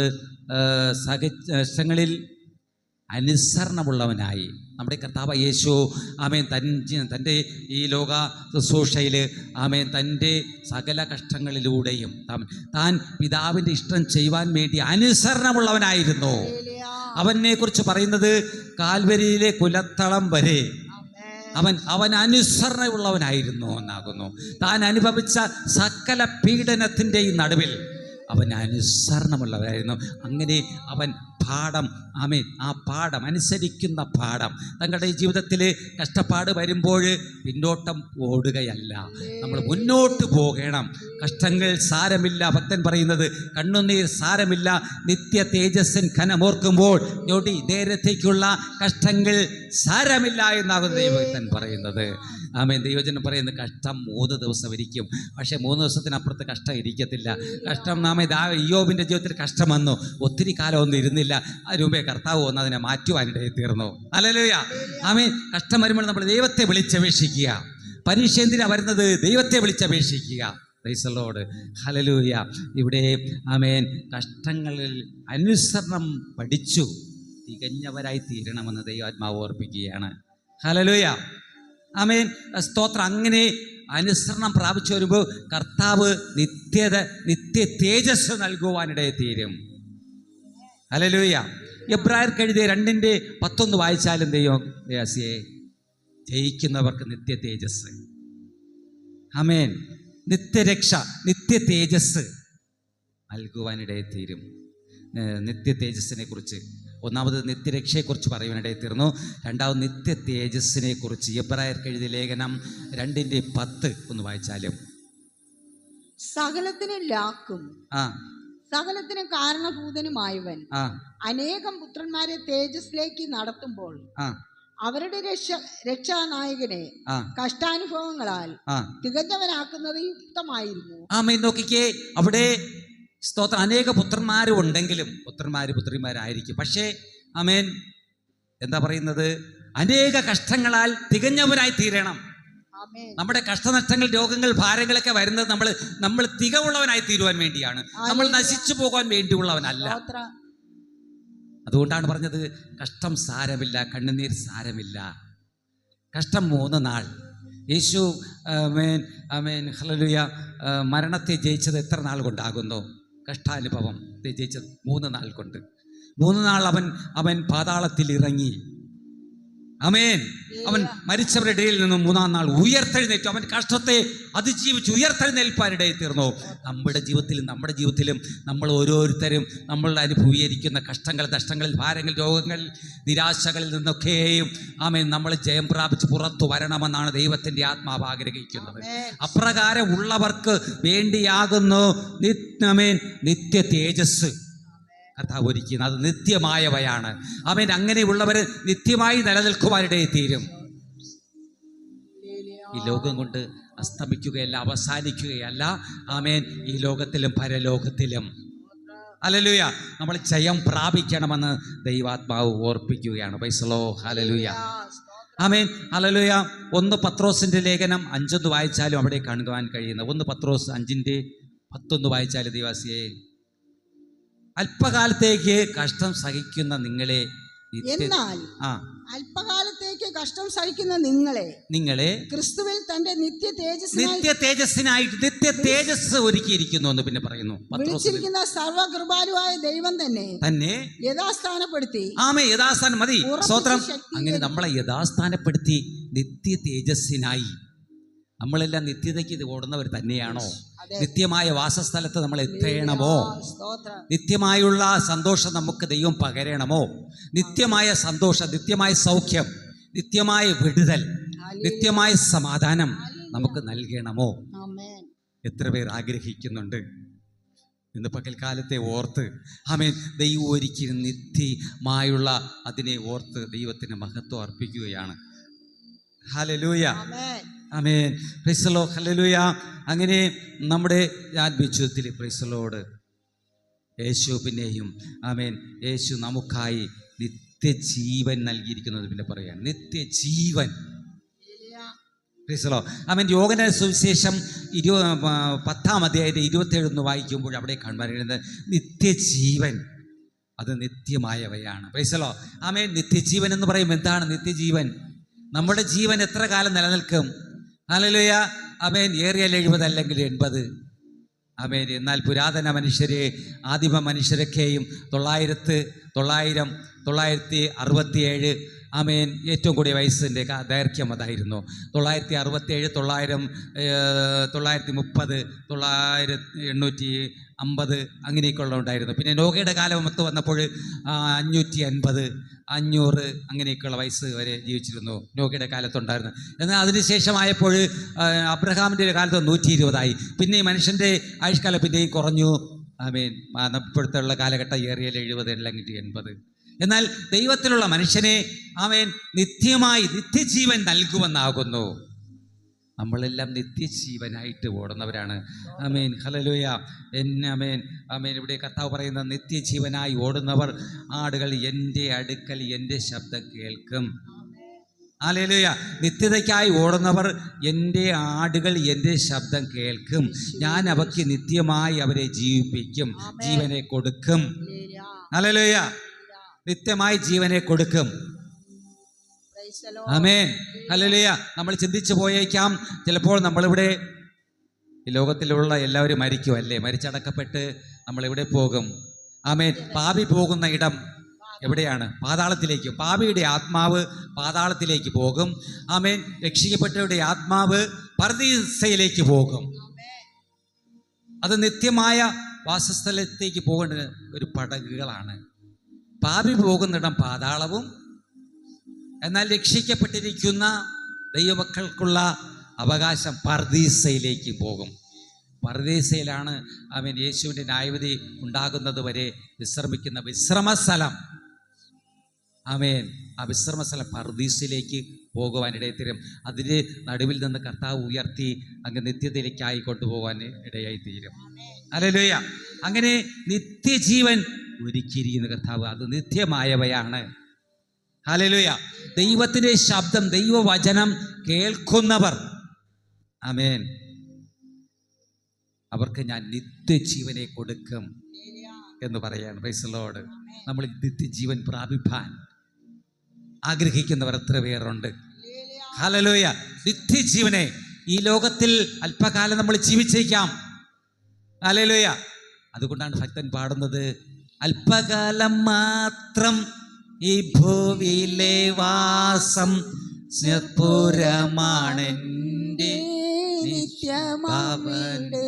കഷ്ടങ്ങളിൽ അനുസരണമുള്ളവനായി നമ്മുടെ കർത്താവ് യേശു തൻ്റെ ഈ ലോക ശുശ്രൂഷയിൽ തൻ്റെ സകല കഷ്ടങ്ങളിലൂടെയും താൻ പിതാവിൻ്റെ ഇഷ്ടം ചെയ്യുവാൻ വേണ്ടി അനുസരണമുള്ളവനായിരുന്നു. അവനെ കുറിച്ച് പറയുന്നത് കാൽവരിയിലെ കുലത്തളം വരെ അവൻ അനുസരണമുള്ളവനായിരുന്നു എന്നാകുന്നു. താൻ അനുഭവിച്ച സകല പീഡനത്തിൻ്റെയും നടുവിൽ അവൻ അനുസരണമുള്ളവരായിരുന്നു. അങ്ങനെ അവൻ ആ പാഠം അനുസരിക്കുന്ന പാഠം തങ്ങളുടെ ജീവിതത്തിൽ കഷ്ടപ്പാട് വരുമ്പോൾ പിന്നോട്ടം ഓടുകയല്ല, നമ്മൾ മുന്നോട്ട് പോകണം. കഷ്ടങ്ങൾ സാരമില്ല, ഭക്തൻ പറയുന്നത്, കണ്ണുനീർ സാരമില്ല, നിത്യ തേജസ്സിൻ ഘനമോർക്കുമ്പോൾ ഞൊടി നേരത്തേക്കുള്ള കഷ്ടങ്ങൾ സാരമില്ല എന്നാകുന്ന ദൈവഭക്തൻ പറയുന്നത്. ദൈവജനം പറയുന്നത് കഷ്ടം 3 ദിവസം ഇരിക്കും, പക്ഷേ 3 ദിവസത്തിനപ്പുറത്ത് കഷ്ടം ഇരിക്കത്തില്ല. കഷ്ടം ഇയ്യോബിൻ്റെ ജീവിതത്തിൽ കഷ്ടം വന്നു, ഒത്തിരി കാലം ഒന്നും ഇരുന്നില്ല. അതിന് മുമ്പേ കർത്താവ് വന്ന് അതിനെ മാറ്റുവാനിടയിൽ തീർന്നു. ഹല്ലേലൂയ. കഷ്ടം വരുമ്പോൾ നമ്മൾ ദൈവത്തെ വിളിച്ചപേക്ഷിക്കുക. പരീക്ഷ എന്തിനാണ് വരുന്നത്? ദൈവത്തെ വിളിച്ചപേക്ഷിക്കുക. Praise the lord. ഹല്ലേലൂയ. ഇവിടെ കഷ്ടങ്ങളിൽ അനുസരണം പഠിച്ചു തികഞ്ഞവരായി തീരണമെന്ന് ദൈവാത്മാവ് ഓർപ്പിക്കുകയാണ്. ഹല്ലേലൂയ. സ്തോത്രം. അങ്ങനെ അനുസരണം പ്രാപിച്ചു വരുമ്പോൾ കർത്താവ് നിത്യ തേജസ് നൽകുവാനിടയിൽ തീരും. ഹല്ലേലൂയ. എബ്രായർക്ക് എഴുതിയ 2:11 വായിച്ചാലും ദൈവം ജയിക്കുന്നവർക്ക് നിത്യ തേജസ്, നിത്യരക്ഷ, നിത്യ തേജസ് നൽകുവാനിടയിൽ തീരും. നിത്യ തേജസ്സിനെ കുറിച്ച് ഒന്നാമത് നിത്യരക്ഷയെക്കുറിച്ച് പറയുവാനിടയിൽ തീർന്നു. രണ്ടാമത് നിത്യ തേജസ്സിനെ കുറിച്ച് എബ്രായർക്ക് എഴുതിയ ലേഖനം 2:10 ഒന്ന് വായിച്ചാലും. സകലത്തിനും ലാക്കും സകലത്തിന് കാരണഭൂതനുമായവൻ അനേകം പുത്രന്മാരെ തേജസ്സിലേക്ക് നടത്തുമ്പോൾ അവരുടെ രക്ഷാനായകനെ കഷ്ടാനുഭവങ്ങളാൽ തികഞ്ഞവനാക്കുന്നത് യുക്തമായിരുന്നു. ആമേൻ. നോക്കിക്കേ, അവിടെ സ്തോത്രം, അനേക പുത്രന്മാരും ഉണ്ടെങ്കിലും പുത്രിമാരായിരിക്കും. പക്ഷേ ആമേൻ എന്താ പറയുന്നത്? അനേക കഷ്ടങ്ങളാൽ തികഞ്ഞവനായി തീരണം. നമ്മുടെ കഷ്ടനഷ്ടങ്ങൾ, രോഗങ്ങൾ, ഭാരങ്ങളൊക്കെ വരുന്നത് നമ്മൾ തികവുള്ളവനായി തീരുവാൻ വേണ്ടിയാണ്. നമ്മൾ നശിച്ചു പോകാൻ വേണ്ടിയുള്ളവനല്ല. അതുകൊണ്ടാണ് പറഞ്ഞത് കഷ്ടം സാരമില്ല, കണ്ണുനീർ സാരമില്ല. കഷ്ടം 3 നാൾ. യേശു ഹല്ലേലൂയ മരണത്തെ ജയിച്ചത് എത്ര നാൾ കൊണ്ടാകുന്നു? കഷ്ടാനുഭവം ജയിച്ചത് 3 നാൾ കൊണ്ട്. 3 നാൾ അവൻ പാതാളത്തിൽ ഇറങ്ങി. ആമേൻ. അവൻ മരിച്ചവരുടെ ഇടയിൽ നിന്നും 3-ാം നാൾ ഉയർത്തെഴുന്നേറ്റു. അവൻ കഷ്ടത്തെ അതിജീവിച്ച് ഉയർത്തെഴുന്നേൽപ്പാനിടയിൽ തീർന്നു. നമ്മുടെ ജീവിതത്തിലും നമ്മൾ ഓരോരുത്തരും നമ്മൾ അനുഭവിക്കുന്ന കഷ്ടങ്ങൾ, നഷ്ടങ്ങൾ, ഭാരങ്ങൾ, രോഗങ്ങൾ, നിരാശകളിൽ നിന്നൊക്കെയും ആമേൻ നമ്മൾ ജയം പ്രാപിച്ച് പുറത്തു വരണമെന്നാണ് ദൈവത്തിൻ്റെ ആത്മാവ് ആഗ്രഹിക്കുന്നത്. അപ്രകാരം ഉള്ളവർക്ക് വേണ്ടിയാകുന്നു നിത്യ തേജസ് കർത്താവ് ഒരുക്കുന്നത്. അത് നിത്യമായവയാണ്. ആമേൻ. അങ്ങനെയുള്ളവർ നിത്യമായി നിലനിൽക്കുവാനിടയിൽ തീരും. ഈ ലോകം കൊണ്ട് അസ്തമിക്കുകയല്ല, അവസാനിക്കുകയല്ല. ആമേൻ. ഈ ലോകത്തിലും പരലോകത്തിലും ഹല്ലേലൂയ നമ്മൾ ജയം പ്രാപിക്കണമെന്ന് ദൈവാത്മാവ് ഓർപ്പിക്കുകയാണ്. പ്രൈസ് ഹല്ലേലൂയ. ആമേൻ. ഹല്ലേലൂയ. 1 പത്രോസിന്റെ ലേഖനം 5 വായിച്ചാലും അവിടെ കാണുവാൻ കഴിയുന്ന 1 പത്രോസ് 5:11 വായിച്ചാലും ദൈവാസിയെ, അല്പകാലത്തേക്ക് കഷ്ടം സഹിക്കുന്ന നിങ്ങളെ അല്പകാലത്തേക്ക് കഷ്ടം സഹിക്കുന്ന നിങ്ങളെ ക്രിസ്തുവിൽ തന്റെ നിത്യ തേജസ്സിനായിട്ട് നിത്യ തേജസ് ഒരുക്കിയിരിക്കുന്നു എന്ന് പിന്നെ പറയുന്നു. വിളിച്ചിരിക്കുന്ന സർവകൃപാലുവായ ദൈവം തന്നെ യഥാസ്ഥാനപ്പെടുത്തി. യഥാസ്ഥാനം മതി. സ്തോത്രം. അങ്ങനെ നമ്മളെ യഥാസ്ഥാനപ്പെടുത്തി നിത്യ തേജസ്സിനായി. നമ്മളെല്ലാം നിത്യതയ്ക്ക് ഓടുന്നവർ തന്നെയാണോ? നിത്യമായ വാസസ്ഥലത്ത് നമ്മൾ എത്തേണമോ? നിത്യമായുള്ള സന്തോഷം നമുക്ക് ദൈവം പകരണമോ? നിത്യമായ സന്തോഷം, നിത്യമായ സൗഖ്യം, നിത്യമായ വിടുതൽ, നിത്യമായ സമാധാനം നമുക്ക് നൽകണമോ? എത്ര പേർ ആഗ്രഹിക്കുന്നുണ്ട്? ഇന്ന് പകൽക്കാലത്തെ ഓർത്ത് ആമേൻ ദൈവം ഒരിക്കലും നിത്യമായുള്ള അതിനെ ഓർത്ത് ദൈവത്തിന് മഹത്വം അർപ്പിക്കുകയാണ്. ഹല്ലേലൂയ. ആമേൻ. Praise the lord. ഹല്ലേലൂയ. അങ്ങനെ നമ്മുടെ ആത്മീയജീവിതത്തിൽ പ്രൈസ് ദി ലോർഡ് യേശു പിന്നെയും ആമേൻ യേശു നമുക്കായി നിത്യജീവൻ നൽകിയിരിക്കുന്നത് പിന്നെ പറയാം. നിത്യജീവൻ. Praise the lord. ആമേൻ. യോഹന്നാന്റെ സുവിശേഷം 10-ാം അധ്യായത്തിൽ 27 വായിക്കുമ്പോൾ അവിടെ കാണുവാൻ കഴിയുന്നത് നിത്യജീവൻ. അത് നിത്യമായവയാണ്. Praise the lord. ആമേൻ. നിത്യജീവൻ എന്ന് പറയുമ്പോൾ എന്താണ് നിത്യജീവൻ? നമ്മുടെ ജീവൻ എത്ര കാലം നിലനിൽക്കും? ഹല്ലേലൂയ. ആമേൻ. ഏറിയാൽ 70 അല്ലെങ്കിൽ 80. ആമേൻ. എന്നാൽ പുരാതന മനുഷ്യരെ, ആദിമ മനുഷ്യരൊക്കെയും 967 ആമേൻ ഏറ്റവും കൂടിയ വയസ്സിൻ്റെ ദൈർഘ്യം അതായിരുന്നു. 967, 930, 850 അങ്ങനെയൊക്കെയുള്ള ഉണ്ടായിരുന്നു. പിന്നെ നോഹയുടെ കാലം വന്നപ്പോൾ 580, 500 അങ്ങനെയൊക്കെയുള്ള വയസ്സ് വരെ ജീവിച്ചിരുന്നു. നോഹയുടെ കാലത്തുണ്ടായിരുന്നു. എന്നാൽ അതിനുശേഷമായപ്പോൾ അബ്രഹാമിൻ്റെ കാലത്ത് 120 പിന്നെ മനുഷ്യൻ്റെ ആയുഷ്കാലം പിന്നെയും കുറഞ്ഞു. ആമേൻ. ഇപ്പോഴത്തുള്ള കാലഘട്ടം ഏറിയാൽ 70 അല്ലെങ്കിൽ 80. എന്നാൽ ദൈവത്തിലുള്ള മനുഷ്യനെ ആമേൻ നിത്യമായി നിത്യജീവൻ നൽകുമെന്നാകുന്നു. നമ്മളെല്ലാം നിത്യജീവനായിട്ട് ഓടുന്നവരാണ്. ആമേൻ. ഹല്ലേലൂയ. ആമേൻ. ആമേൻ. ഇവിടെ കർത്താവ് പറയുന്ന നിത്യജീവനായി ഓടുന്നവർ ആടുകൾ എൻ്റെ അടുക്കൽ എൻ്റെ ശബ്ദം കേൾക്കും. ഹല്ലേലൂയ. നിത്യതയ്ക്കായി ഓടുന്നവർ എൻ്റെ ആടുകൾ എൻ്റെ ശബ്ദം കേൾക്കും. ഞാൻ അവയ്ക്ക് നിത്യമായി അവരെ ജീവിപ്പിക്കും, ജീവനെ കൊടുക്കും. ഹല്ലേലൂയ. നിത്യമായി ജീവനെ കൊടുക്കും. ആമേൻ. ഹല്ലേലൂയ. നമ്മൾ ചിന്തിച്ചു പോയേക്കാം, ചിലപ്പോൾ നമ്മളിവിടെ ഈ ലോകത്തിലുള്ള എല്ലാവരും മരിക്കുമല്ലേ, മരിച്ചടക്കപ്പെട്ട് നമ്മളെവിടെ പോകും? ആമേൻ. പാപി പോകുന്ന ഇടം എവിടെയാണ്? പാതാളത്തിലേക്ക്. പാപിയുടെ ആത്മാവ് പാതാളത്തിലേക്ക് പോകും. ആമേൻ. രക്ഷിക്കപ്പെട്ടവരുടെ ആത്മാവ് പർദീസയിലേക്ക് പോകും. അത് നിത്യമായ വാസസ്ഥലത്തേക്ക് പോകേണ്ട ഒരു പടകുകളാണ്. പാപി പോകുന്നിടം പാതാളവും, എന്നാൽ രക്ഷിക്കപ്പെട്ടിരിക്കുന്ന ദൈവമക്കൾക്കുള്ള അവകാശം പർദീസയിലേക്ക് പോകും. പർദീസയിലാണ് അവൻ യേശുവിൻ്റെ ന്യായവിധി ഉണ്ടാകുന്നത് വരെ വിശ്രമിക്കുന്ന വിശ്രമസ്ഥലം. ആമേൻ. ആ വിശ്രമസ്ഥലം പർദീസയിലേക്ക് പോകുവാനിടയിൽ തീരും. അതിന് നടുവിൽ നിന്ന് കർത്താവ് ഉയർത്തി അങ്ങ് നിത്യതയിലേക്കായി കൊണ്ടുപോകാൻ ഇടയായി തീരും. ഹല്ലേലൂയ. അങ്ങനെ നിത്യജീവൻ ഒരുക്കിയിരിക്കുന്ന കർത്താവ്, അത് നിത്യമായവയാണ്. ഹല്ലേലൂയ. ദൈവത്തിൻ്റെ ശബ്ദം, ദൈവവചനം കേൾക്കുന്നവർ, ആമേൻ, അവർക്ക് ഞാൻ നിത്യജീവനെ കൊടുക്കും എന്ന് പറയാണ്. Price the Lord. നമ്മൾ നിത്യജീവൻ പ്രാപിപ്പാൻ ആഗ്രഹിക്കുന്നവർ എത്ര പേരുണ്ട്? ഹല്ലേലൂയ. നിത്യജീവനെ ഈ ലോകത്തിൽ അല്പകാലം നമ്മൾ ജീവിച്ചേക്കാം. ഹല്ലേലൂയ. അതുകൊണ്ടാണ് ഭക്തൻ പാടുന്നത്, അല്പകാലം മാത്രം ഈ ഭൂവിലെ വാസം, സ്നേഹപുരമാണെൻ്റെ നിത്യമാം വീട്,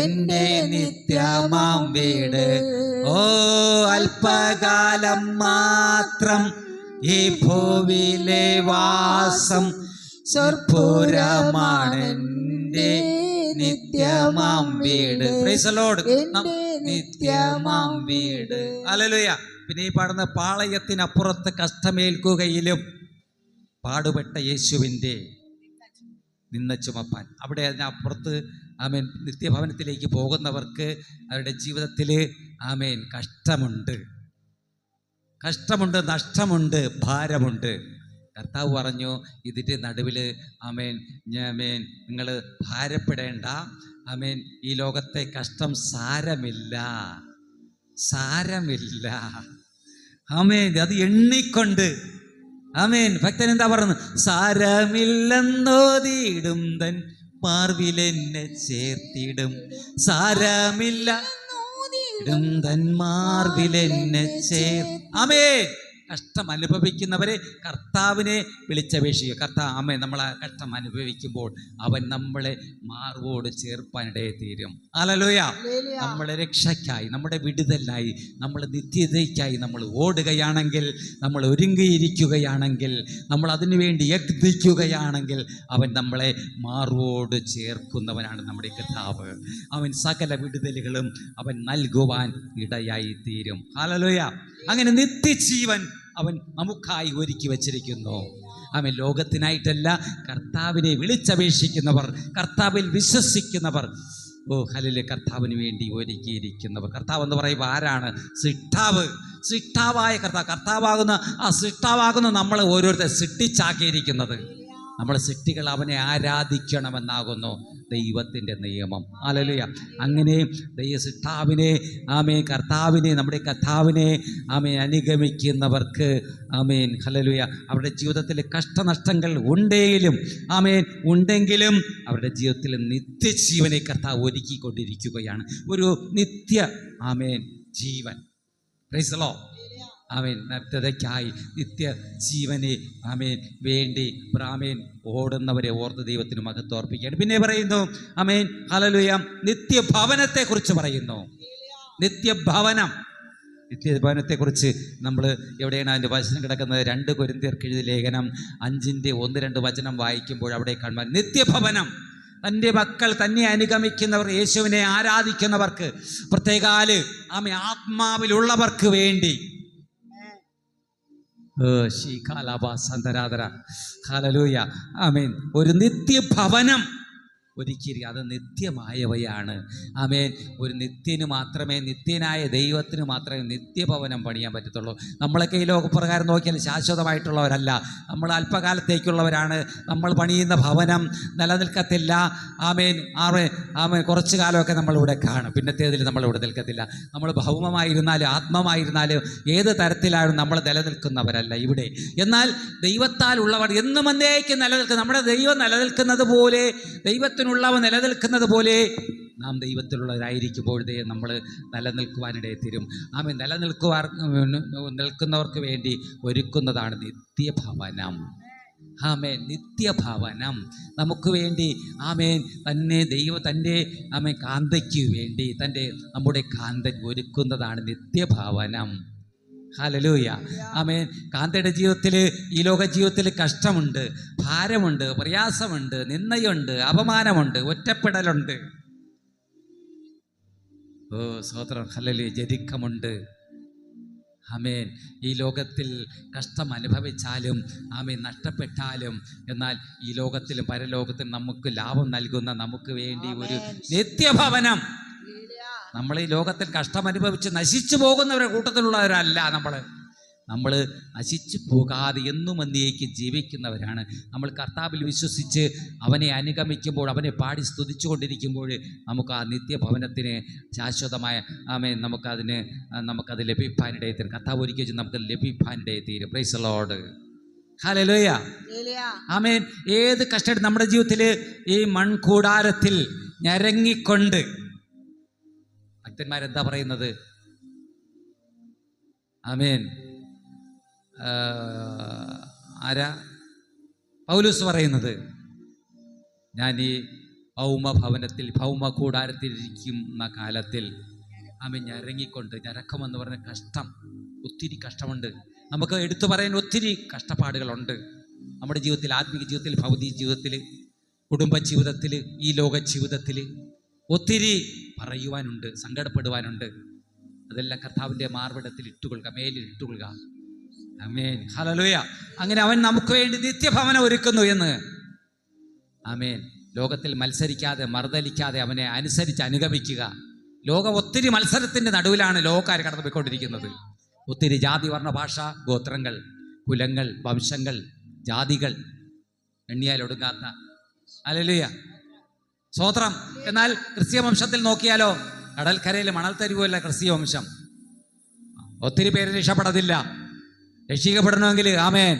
എൻ്റെ നിത്യമാം വീട്. ഓ, അല്പകാലം മാത്രം ഈ ഭൂവിലെ വാസം, സ്വർപ്പുരമാണെൻ്റെ നിത്യമാം വീട്. Praise the lord. നിത്യമാം വീട്. ഹല്ലേലൂയ. പിന്നെ ഈ പാടുന്ന പാളയത്തിനപ്പുറത്ത് കഷ്ടമേൽക്കുകയിലും പാടുപെട്ട യേശുവിൻ്റെ നിന്ന ചുമപ്പാൻ. അവിടെ അതിനപ്പുറത്ത് ആമേൻ നിത്യഭവനത്തിലേക്ക് പോകുന്നവർക്ക് അവരുടെ ജീവിതത്തിൽ ആമേൻ കഷ്ടമുണ്ട്, നഷ്ടമുണ്ട്, ഭാരമുണ്ട്. കർത്താവ് പറഞ്ഞു, ഇതിൻ്റെ നടുവിൽ ആമേൻ നിങ്ങൾ ഭാരപ്പെടേണ്ട. ആമേൻ. ഈ ലോകത്തെ കഷ്ടം സാരമില്ല. ആമേൻ. അത് എണ്ണിക്കൊണ്ട്, ആമേൻ. ഭക്തൻ എന്താ പറയുന്നത്? സാരമില്ലെന്നോതിടും തൻ മാർവിലെന്നെ ചേർത്തിടും, സാരമില്ല തൻ മാർവിലെന്നെ ആമേൻ. കഷ്ടം അനുഭവിക്കുന്നവരെ കർത്താവിനെ വിളിച്ചപേക്ഷിക്കുക. കർത്താവ്, ആമേൻ, നമ്മൾ ആ കഷ്ടം അനുഭവിക്കുമ്പോൾ അവൻ നമ്മളെ മാർവോട് ചേർപ്പാനിടയെ തീരും. ഹല്ലേലൂയ. നമ്മുടെ രക്ഷയ്ക്കായി, നമ്മുടെ വിടുതലിനായി, നമ്മുടെ നിത്യതയ്ക്കായി നമ്മൾ ഓടുകയാണെങ്കിൽ, നമ്മൾ ഒരുങ്ങിയിരിക്കുകയാണെങ്കിൽ, നമ്മൾ അതിനു വേണ്ടി യത്നിക്കുകയാണെങ്കിൽ, അവൻ നമ്മളെ മാർവോട് ചേർക്കുന്നവനാണ് നമ്മുടെ കർത്താവ്. അവൻ സകല വിടുതലുകളും അവൻ നൽകുവാൻ ഇടയായി തീരും. ഹല്ലേലൂയ. അങ്ങനെ നിത്യജീവൻ അവൻ നമുക്കായി ഒരുക്കി വച്ചിരിക്കുന്നു. അവൻ ലോകത്തിനായിട്ടല്ല, കർത്താവിനെ വിളിച്ചപേക്ഷിക്കുന്നവർ, കർത്താവിൽ വിശ്വസിക്കുന്നവർ, ഓ ഹല്ലേലൂയ, കർത്താവിന് വേണ്ടി ഒരുക്കിയിരിക്കുന്നവർ. കർത്താവ് എന്ന് പറയുമ്പോൾ ആരാണ്? സൃഷ്ടാവായ കർത്താവാകുന്ന ആ സൃഷ്ടാവാകുന്ന നമ്മൾ ഓരോരുത്തർ സൃഷ്ടിച്ചാക്കിയിരിക്കുന്നത്. നമ്മൾ സൃഷ്ടികൾ അവനെ ആരാധിക്കണമെന്നാകുന്നു ദൈവത്തിൻ്റെ നിയമം. ഹല്ലേലൂയ. അങ്ങനെ ദൈവസൃഷ്ടാവിനെ, ആമേൻ, കർത്താവിനെ, നമ്മുടെ കർത്താവിനെ ആമേൻ അനുഗമിക്കുന്നവർക്ക്, ആമേൻ, ഹല്ലേലൂയ, അവരുടെ ജീവിതത്തിൽ കഷ്ടനഷ്ടങ്ങൾ ഉണ്ടെങ്കിലും അവരുടെ ജീവിതത്തിൽ നിത്യജീവനെ കർത്താവ് ഒരുക്കിക്കൊണ്ടിരിക്കുകയാണ്. ഒരു നിത്യ ആമേൻ ജീവൻ. Praise the lord. ആമേൻ. നിത്യതയ്ക്കായി, നിത്യജീവനെ ആമേൻ വേണ്ടി ആമേൻ ഓടുന്നവരെ ഓർത്ത് ദൈവത്തിന് മഹത്വം അർപ്പിക്കുകയാണ്. പിന്നെ പറയുന്നു, ആമേൻ, ഹല്ലേലൂയ, നിത്യഭവനത്തെക്കുറിച്ച് പറയുന്നു. നിത്യഭവനത്തെക്കുറിച്ച് നമ്മൾ എവിടെയാണ് അതിൻ്റെ വചനം കിടക്കുന്നത്? 2 കൊരിന്ത്യർക്ക് എഴുതിയ ലേഖനം 5:1-2 വചനം വായിക്കുമ്പോൾ അവിടെ കാണുവാൻ, നിത്യഭവനം തൻ്റെ മക്കൾ തന്നെ അനുഗമിക്കുന്നവർ, യേശുവിനെ ആരാധിക്കുന്നവർക്ക്, പ്രത്യേകാല് ആമേൻ ആത്മാവിലുള്ളവർക്ക് വേണ്ടി, ഹല്ലേലൂയ, ആമേൻ, ഒരു നിത്യഭവനം ഒരുക്കിയിരിക്കുക. അത് നിത്യമായവയാണ്. ആമേൻ. ഒരു നിത്യന് മാത്രമേ, നിത്യനായ ദൈവത്തിന് മാത്രമേ നിത്യഭവനം പണിയാൻ പറ്റത്തുള്ളൂ. നമ്മളൊക്കെ ഈ ലോകപ്രകാരം നോക്കിയാൽ ശാശ്വതമായിട്ടുള്ളവരല്ല, നമ്മൾ അല്പകാലത്തേക്കുള്ളവരാണ്. നമ്മൾ പണിയുന്ന ഭവനം നിലനിൽക്കത്തില്ല. ആമേൻ. ആമേൻ. കുറച്ചു കാലമൊക്കെ നമ്മളിവിടെ കാണും, പിന്നത്തേതിൽ നമ്മളിവിടെ നിൽക്കത്തില്ല. നമ്മൾ ഭൗമമായിരുന്നാലും ആത്മമായിരുന്നാലും ഏത് തരത്തിലായാലും നമ്മൾ നിലനിൽക്കുന്നവരല്ല ഇവിടെ. എന്നാൽ ദൈവത്താൽ ഉള്ളവർ എന്നും എന്നേക്കും നിലനിൽക്കും. നമ്മുടെ ദൈവം നിലനിൽക്കുന്നത് പോലെ, ദൈവത്തിനുള്ളവ നിലനിൽക്കുന്നത് പോലെ നാം ദൈവത്തിലുള്ളവരായിരിക്കുമ്പോഴേ നമ്മൾ നിലനിൽക്കുവാനിടയെ തീരും. ആമേൻ. നിൽക്കുന്നവർക്ക് വേണ്ടി ഒരുക്കുന്നതാണ് നിത്യഭവനം. ആമേൻ. നിത്യഭവനം നമുക്ക് വേണ്ടി, ആമേൻ, തൻ്റെ ആമേൻ കാന്തയ്ക്ക് വേണ്ടി നമ്മുടെ കാന്തൻ ഒരുക്കുന്നതാണ് നിത്യഭവനം. ഹല്ലേലൂയ. ആമേൻ. കാന്തയുടെ ജീവിതത്തിൽ, ഈ ലോക ജീവിതത്തിൽ കഷ്ടമുണ്ട്, ഭാരമുണ്ട്, പ്രയാസമുണ്ട്, നിന്ദയുണ്ട്, അപമാനമുണ്ട്, ഒറ്റപ്പെടലുണ്ട്. ഓ സ്തോത്രം. ഹല്ലേലൂയ. ജരിക്കമുണ്ട്. ആമേൻ. ഈ ലോകത്തിൽ കഷ്ടം അനുഭവിച്ചാലും, ആമേൻ, നഷ്ടപ്പെട്ടാലും, എന്നാൽ ഈ ലോകത്തിലും പരലോകത്തിലും നമുക്ക് ലാഭം നൽകുന്ന, നമുക്ക് വേണ്ടി ഒരു നിത്യഭവനം. നമ്മൾ ഈ ലോകത്തിൽ കഷ്ടം അനുഭവിച്ച് നശിച്ചു പോകുന്നവരുടെ കൂട്ടത്തിലുള്ളവരല്ല. നമ്മൾ നശിച്ചു പോകാതെ എന്നും എന്നേക്ക് ജീവിക്കുന്നവരാണ്. നമ്മൾ കർത്താവിൽ വിശ്വസിച്ച് അവനെ അനുഗമിക്കുമ്പോൾ, അവനെ പാടി സ്തുതിച്ചു കൊണ്ടിരിക്കുമ്പോൾ നമുക്ക് ആ നിത്യഭവനത്തിന് ശാശ്വതമായ ആമേൻ നമുക്കത് ലഭിക്കാനിടയിൽ തീരും. കർത്താവ് ഒരിക്കലും നമുക്ക് ലഭിക്കാനിടയിൽ തീരും. Price the lord. ഹല്ലേലൂയ. ആമേൻ. ഏത് കഷ്ടം നമ്മുടെ ജീവിതത്തിൽ ഈ മൺകൂടാരത്തിൽ ഞരങ്ങിക്കൊണ്ട്, ഭക്തന്മാരെന്താ പറയുന്നത്? ആമേൻ. ആരാ? പൗലോസ് പറയുന്നത്, ഞാൻ ഈ ഭൗമഭവനത്തിൽ, ഭൗമ കൂടാരത്തിലിരിക്കുന്ന കാലത്തിൽ ആമേൻ ഞരങ്ങിക്കൊണ്ട്, ഞരക്കമെന്ന് പറഞ്ഞ കഷ്ടം, ഒത്തിരി കഷ്ടമുണ്ട്. നമുക്ക് എടുത്തു പറയാൻ ഒത്തിരി കഷ്ടപ്പാടുകളുണ്ട് നമ്മുടെ ജീവിതത്തിൽ, ആത്മീയ ജീവിതത്തിൽ, ഭൗതിക ജീവിതത്തിൽ, കുടുംബ ജീവിതത്തിൽ, ഈ ലോക ജീവിതത്തിൽ ഒത്തിരി പറയുവാനുണ്ട്, സങ്കടപ്പെടുവാനുണ്ട്. അതെല്ലാം കർത്താവിൻ്റെ മാർവിടത്തിൽ ഇട്ടുകൊള്ളുക, മേലിൽ ഇട്ടുകൊള്ളുക. ആമേൻ. ഹല്ലേലൂയ. അങ്ങനെ അവൻ നമുക്ക് വേണ്ടി നിത്യഭവനം ഒരുക്കുന്നു എന്ന്. ആമേൻ. ലോകത്തിൽ മത്സരിക്കാതെ, മറുതലിക്കാതെ അവനെ അനുസരിച്ച് അനുഗമിക്കുക. ലോകം ഒത്തിരി മത്സരത്തിൻ്റെ നടുവിലാണ് ലോകക്കാർ കടന്നു പോയിക്കൊണ്ടിരിക്കുന്നത്. ഒത്തിരി ജാതി, വർണ്ണ, ഭാഷ, ഗോത്രങ്ങൾ, കുലങ്ങൾ, വംശങ്ങൾ, ജാതികൾ, എണ്ണിയാലൊടുങ്ങാത്ത. ഹല്ലേലൂയ. സ്തോത്രം. എന്നാൽ ക്രിസ്തീയ വംശത്തിൽ നോക്കിയാലോ, കടൽക്കരയിൽ മണൽത്തരിവുമല്ല ക്രിസ്തീയ വംശം. ഒത്തിരി പേര് രക്ഷപ്പെടത്തില്ല. രക്ഷിക്കപ്പെടണമെങ്കിൽ ആമേൻ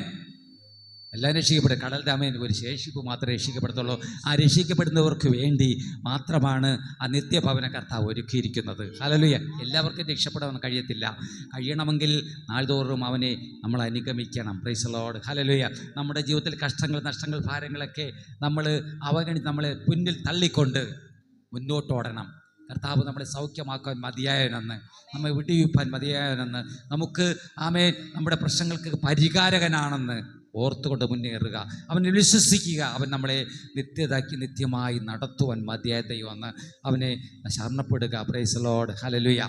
എല്ലാം രക്ഷിക്കപ്പെടും. കടലിൻ്റെ ആമേൻ ഒരു ശേഷിപ്പ് മാത്രമേ രക്ഷിക്കപ്പെടത്തുള്ളൂ. ആ രക്ഷിക്കപ്പെടുന്നവർക്ക് വേണ്ടി മാത്രമാണ് ആ നിത്യഭവന കർത്താവ് ഒരുക്കിയിരിക്കുന്നത്. ഹല്ലേലൂയ. എല്ലാവർക്കും രക്ഷപ്പെടാൻ കഴിയത്തില്ല. കഴിയണമെങ്കിൽ നാൾതോറും അവനെ നമ്മൾ അനുഗമിക്കണം. Praise the lord. ഹല്ലേലൂയ. നമ്മുടെ ജീവിതത്തിൽ കഷ്ടങ്ങൾ, നഷ്ടങ്ങൾ, ഭാരങ്ങളൊക്കെ നമ്മളെ മുന്നിൽ തള്ളിക്കൊണ്ട് മുന്നോട്ടോടണം. കർത്താവ് നമ്മളെ സൗഖ്യമാക്കാൻ മതിയായവനെന്ന്, നമ്മെ വിടിവിപ്പാൻ മതിയായവനെന്ന്, നമുക്ക് ആമേൻ നമ്മുടെ പ്രശ്നങ്ങൾക്ക് പരിഹാരകനാണെന്ന് ഓർത്തുകൊണ്ട് മുന്നേറുക. അവനെ വിശ്വസിക്കുക. അവൻ നമ്മളെ നിത്യമായി നടത്തുവാൻ മതിയായ ദൈവമെന്ന് അവനെ ശരണപ്പെടുക. Praise the lord. ഹല്ലേലൂയ.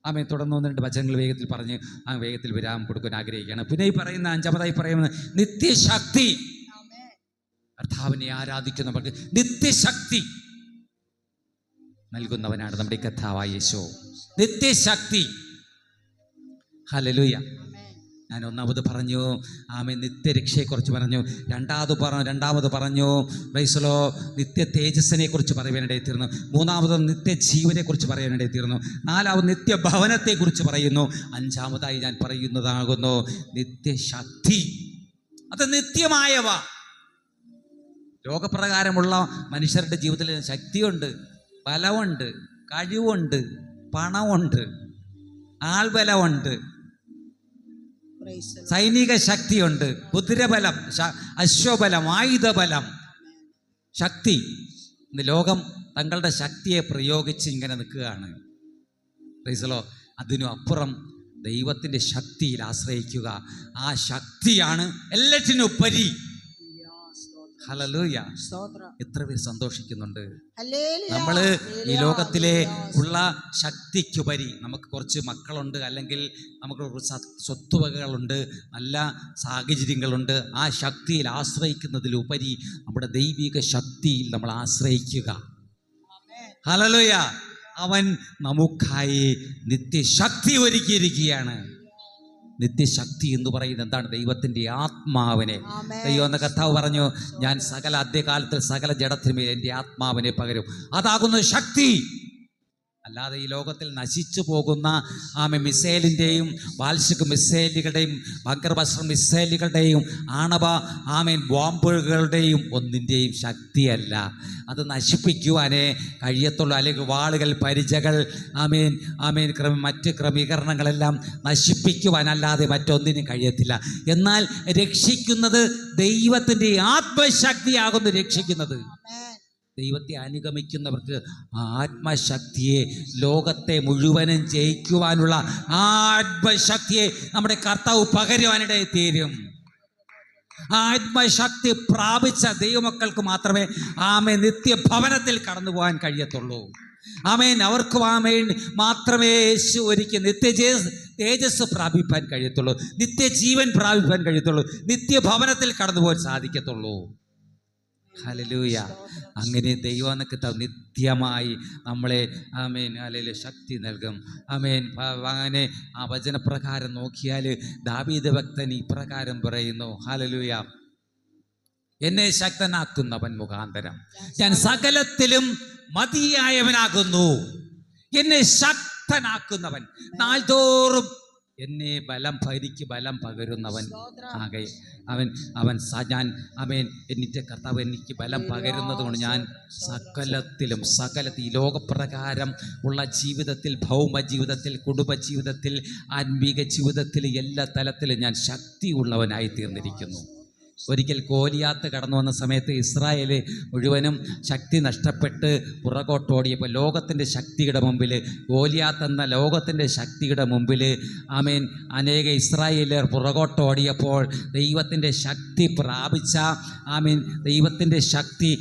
ആമേൻ. തുടർന്ന് 1-2 വചനങ്ങൾ വേഗത്തിൽ പറഞ്ഞ് ആ വേഗത്തിൽ വിരാമം കൊടുക്കാൻ ആഗ്രഹിക്കുകയാണ്. പിന്നെ ഈ പറയുന്ന 5-ാമതായി പറയുന്നത് നിത്യശക്തി. കർത്താവിനെ ആരാധിക്കുന്നവർക്ക് നിത്യശക്തി നൽകുന്നവനാണ് നമ്മുടെ കർത്താവായ യേശു. നിത്യശക്തി. ഹല്ലേലൂയ. ഞാൻ ഒന്നാമത് പറഞ്ഞു ആമേൻ നിത്യരക്ഷയെക്കുറിച്ച് പറഞ്ഞു. രണ്ടാമത് പറഞ്ഞു പ്രൈസ് ദി ലോർഡ് നിത്യ തേജസ്സിനെ കുറിച്ച് പറയാനിടയിൽ തീർന്നു. മൂന്നാമത് നിത്യജീവനെക്കുറിച്ച് പറയാനിടയിൽ തീർന്നു. നാലാമത് നിത്യഭവനത്തെക്കുറിച്ച് പറയുന്നു. 5-ാമതായി ഞാൻ പറയുന്നതാകുന്നു നിത്യശക്തി. അത് നിത്യമായവ. ലോകപ്രകാരമുള്ള മനുഷ്യരുടെ ജീവിതത്തിൽ ശക്തിയുണ്ട്, ബലമുണ്ട്, കഴിവുണ്ട്, പണമുണ്ട്, ആൾബലമുണ്ട്, സൈനിക ശക്തിയുണ്ട്, കുതിരബലം, അശ്വബലം, ആയുധബലം, ശക്തി. ഇന്ന് ലോകം തങ്ങളുടെ ശക്തിയെ പ്രയോഗിച്ച് ഇങ്ങനെ നിൽക്കുകയാണ്. Price the Lord. അതിനും അപ്പുറം ദൈവത്തിൻ്റെ ശക്തിയിൽ ആശ്രയിക്കുക. ആ ശക്തിയാണ് എല്ലാറ്റിനുപരി. ഹല്ലേലൂയ. എത്ര പേര് സന്തോഷിക്കുന്നുണ്ട്? നമ്മൾ ഈ ലോകത്തിലെ ഉള്ള ശക്തിക്കുപരി നമുക്ക് കുറച്ച് മക്കളുണ്ട്, അല്ലെങ്കിൽ നമുക്ക് സ്വത്തുവകകളുണ്ട്, നല്ല സാഹചര്യങ്ങളുണ്ട്. ആ ശക്തിയിൽ ആശ്രയിക്കുന്നതിലുപരി നമ്മുടെ ദൈവിക ശക്തിയിൽ നമ്മൾ ആശ്രയിക്കുക. ഹല്ലേലൂയ. അവൻ നമുക്കായി നിത്യശക്തി ഒരുക്കിയിരിക്കുകയാണ്. നിത്യശക്തി എന്ന് പറയുന്നത് എന്താണ്? ദൈവത്തിൻ്റെ ആത്മാവിനെ. ദൈവം എന്ന കർത്താവ് പറഞ്ഞു, ഞാൻ ആദ്യകാലത്തിൽ സകല ജഡത്തിനുമേൽ എൻ്റെ ആത്മാവിനെ പകരും. അതാകുന്നു ശക്തി. അല്ലാതെ ഈ ലോകത്തിൽ നശിച്ചു പോകുന്ന മിസൈലിൻ്റെയും വാൽഷിക് മിസൈലുകളുടെയും ബങ്കർബസ്റ്റർ മിസൈലുകളുടെയും ആണവ ബോംബുകളുടെയും ഒന്നിൻ്റെയും ശക്തിയല്ല. അത് നശിപ്പിക്കുവാനേ കഴിയത്തുള്ളൂ. അല്ലെങ്കിൽ വാളുകൾ, പരിചകൾ, മറ്റ് ക്രമീകരണങ്ങളെല്ലാം നശിപ്പിക്കുവാനല്ലാതെ മറ്റൊന്നിനും കഴിയത്തില്ല. എന്നാൽ രക്ഷിക്കുന്നത് ദൈവത്തിൻ്റെ ആത്മശക്തിയാകുന്നു രക്ഷിക്കുന്നത്. ദൈവത്തെ അനുഗമിക്കുന്നവർക്ക് ആത്മശക്തിയെ, ലോകത്തെ മുഴുവനും ജയിക്കുവാനുള്ള ആത്മശക്തിയെ നമ്മുടെ കർത്താവ് പകരുവാനിടയിൽ തീരും. ആത്മശക്തി പ്രാപിച്ച ദൈവമക്കൾക്ക് മാത്രമേ ആമേൻ നിത്യഭവനത്തിൽ കടന്നു പോകാൻ കഴിയത്തുള്ളൂ. ആമേൻ. അവർക്കും ആമേൻ മാത്രമേ യേശു ഒരുക്കി തേജസ് പ്രാപിപ്പാൻ കഴിയത്തുള്ളൂ, നിത്യജീവൻ പ്രാപിപ്പാൻ കഴിയത്തുള്ളൂ, നിത്യഭവനത്തിൽ കടന്നു പോകാൻ സാധിക്കത്തുള്ളൂ. ഹല്ലേലൂയ. അങ്ങനെ ദൈവം എന്നൊക്കെ നിത്യമായി നമ്മളെ ആമേൻ ഹല്ലേലൂയ ശക്തി നൽകും. ആമേൻ. അങ്ങനെ ആ വചനപ്രകാരം നോക്കിയാൽ ദാവീദ് ഭക്തൻ ഇപ്രകാരം പറയുന്നു, ഹല്ലേലൂയ, എന്നെ ശക്തനാക്കുന്നവൻ മുഖാന്തരം ഞാൻ സകലത്തിലും മതിയായവനാകുന്നു. എന്നെ ശക്തനാക്കുന്നവൻ, നാൾതോറും എന്നെ എനിക്ക് ബലം പകരുന്നവൻ ആകെ ഞാൻ അവൻ എന്നിട്ട് കർത്താവ് എനിക്ക് ബലം പകരുന്നത് കൊണ്ട് ഞാൻ സകലത്തിൽ ഈ ലോകപ്രകാരം ഉള്ള ജീവിതത്തിൽ, ഭൗമ ജീവിതത്തിൽ, കുടുംബ ജീവിതത്തിൽ, ആത്മീക ജീവിതത്തിൽ, എല്ലാ തലത്തിലും ഞാൻ ശക്തിയുള്ളവനായി തീർന്നിരിക്കുന്നു. ഒരിക്കൽ ഗോലിയാത്ത് കടന്നു വന്ന സമയത്ത് ഇസ്രായേൽ മുഴുവനും ശക്തി നഷ്ടപ്പെട്ട് പുറകോട്ടോടിയപ്പോൾ, ലോകത്തിൻ്റെ ശക്തിയുടെ മുമ്പിൽ, ഗോലിയാത്ത് എന്ന ലോകത്തിൻ്റെ ശക്തിയുടെ മുമ്പിൽ ആമേൻ അനേക ഇസ്രായേലർ പുറകോട്ടോടിയപ്പോൾ ദൈവത്തിൻ്റെ ശക്തി പ്രാപിച്ച ആമേൻ ദൈവത്തിൻ്റെ ശക്തി,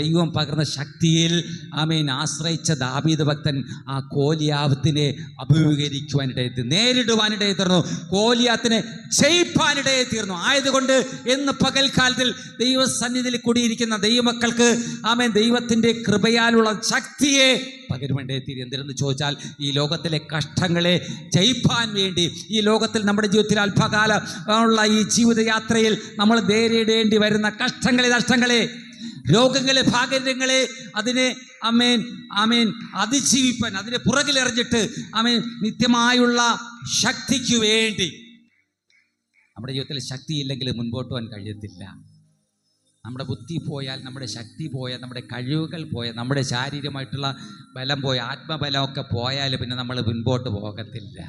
ദൈവം പകർന്ന ശക്തിയിൽ ആമേൻ ആശ്രയിച്ച ദാവീദ് ഭക്തൻ ആ ഗോലിയാത്തിനെ അഭിമുഖീകരിക്കുവാനിടയിൽ തീർന്നു, നേരിടുവാനിടയിൽ തീർന്നു, ഗോലിയാത്തിനെ ജയിപ്പാനിടയിൽ തീർന്നു. ആയതുകൊണ്ട് എന്ന് പകൽക്കാലത്തിൽ ദൈവസന്നിധിയിൽ കൂടിയിരിക്കുന്ന ദൈവമക്കൾക്ക് ആമേൻ ദൈവത്തിൻ്റെ കൃപയാലുള്ള ശക്തിയെ പകരുവാനിടയിൽ തീരും. എന്തിനെന്ന് ചോദിച്ചാൽ, ഈ ലോകത്തിലെ കഷ്ടങ്ങളെ ജയിപ്പാൻ വേണ്ടി, ഈ ലോകത്തിൽ നമ്മുടെ ജീവിതത്തിൽ അല്പകാലം ഉള്ള ഈ ജീവിതയാത്രയിൽ നമ്മൾ നേരിടേണ്ടി വരുന്ന കഷ്ടങ്ങളെ, നഷ്ടങ്ങളെ, രോഗങ്ങളെ, ഭാഗ്യങ്ങളെ, അതിനെ ആമേൻ അതിജീവിപ്പാൻ, അതിനെ പുറകിലെറിഞ്ഞിട്ട് ആമേൻ നിത്യമായുള്ള ശക്തിക്ക് വേണ്ടി, നമ്മുടെ ജീവിതത്തിൽ ശക്തിയില്ലെങ്കിൽ മുൻപോട്ട് പോകാൻ കഴിയത്തില്ല. നമ്മുടെ ബുദ്ധി പോയാൽ, നമ്മുടെ ശക്തി പോയാൽ, നമ്മുടെ കഴിവുകൾ പോയാൽ, നമ്മുടെ ശാരീരികമായിട്ടുള്ള ബലം പോയാൽ, ആത്മബലമൊക്കെ പോയാൽ പിന്നെ നമ്മൾ മുൻപോട്ട് പോകത്തില്ല.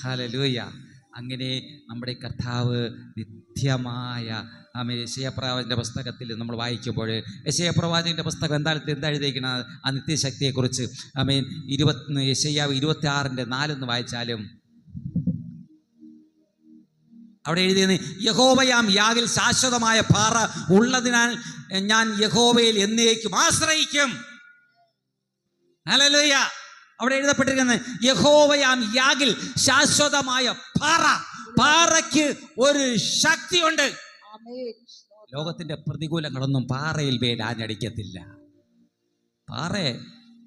ഹല്ലേലൂയ. അങ്ങനെ നമ്മുടെ കർത്താവ് നിത്യമായ യെശയ്യാ പ്രവാചകൻ്റെ പുസ്തകത്തിൽ നമ്മൾ വായിക്കുമ്പോൾ, യെശയ്യാ പ്രവാചകൻ്റെ പുസ്തകം എന്താ എഴുതിയിരിക്കുന്നത് ആ നിത്യശക്തിയെക്കുറിച്ച്? യെശയ്യാവ് 26:4 വായിച്ചാലും അവിടെ എഴുതിയത്, യഹോവയാം യാഗിൽ ശാശ്വതമായ പാറ ഉള്ളതിനാൽ ഞാൻ യഹോവയിൽ എന്നേക്കും ആശ്രയിക്കും. ഹല്ലേലൂയ. അവിടെ എഴുതപ്പെട്ടിരിക്കുന്നത് യഹോവയാം യാഗിൽ ശാശ്വതമായ പാറ. പാറയ്ക്ക് ഒരു ശക്തിയുണ്ട്. ലോകത്തിന്റെ പ്രതികൂലങ്ങളൊന്നും പാറയിൽ മേൽ ആഞ്ഞടിക്കത്തില്ല. പാറയെ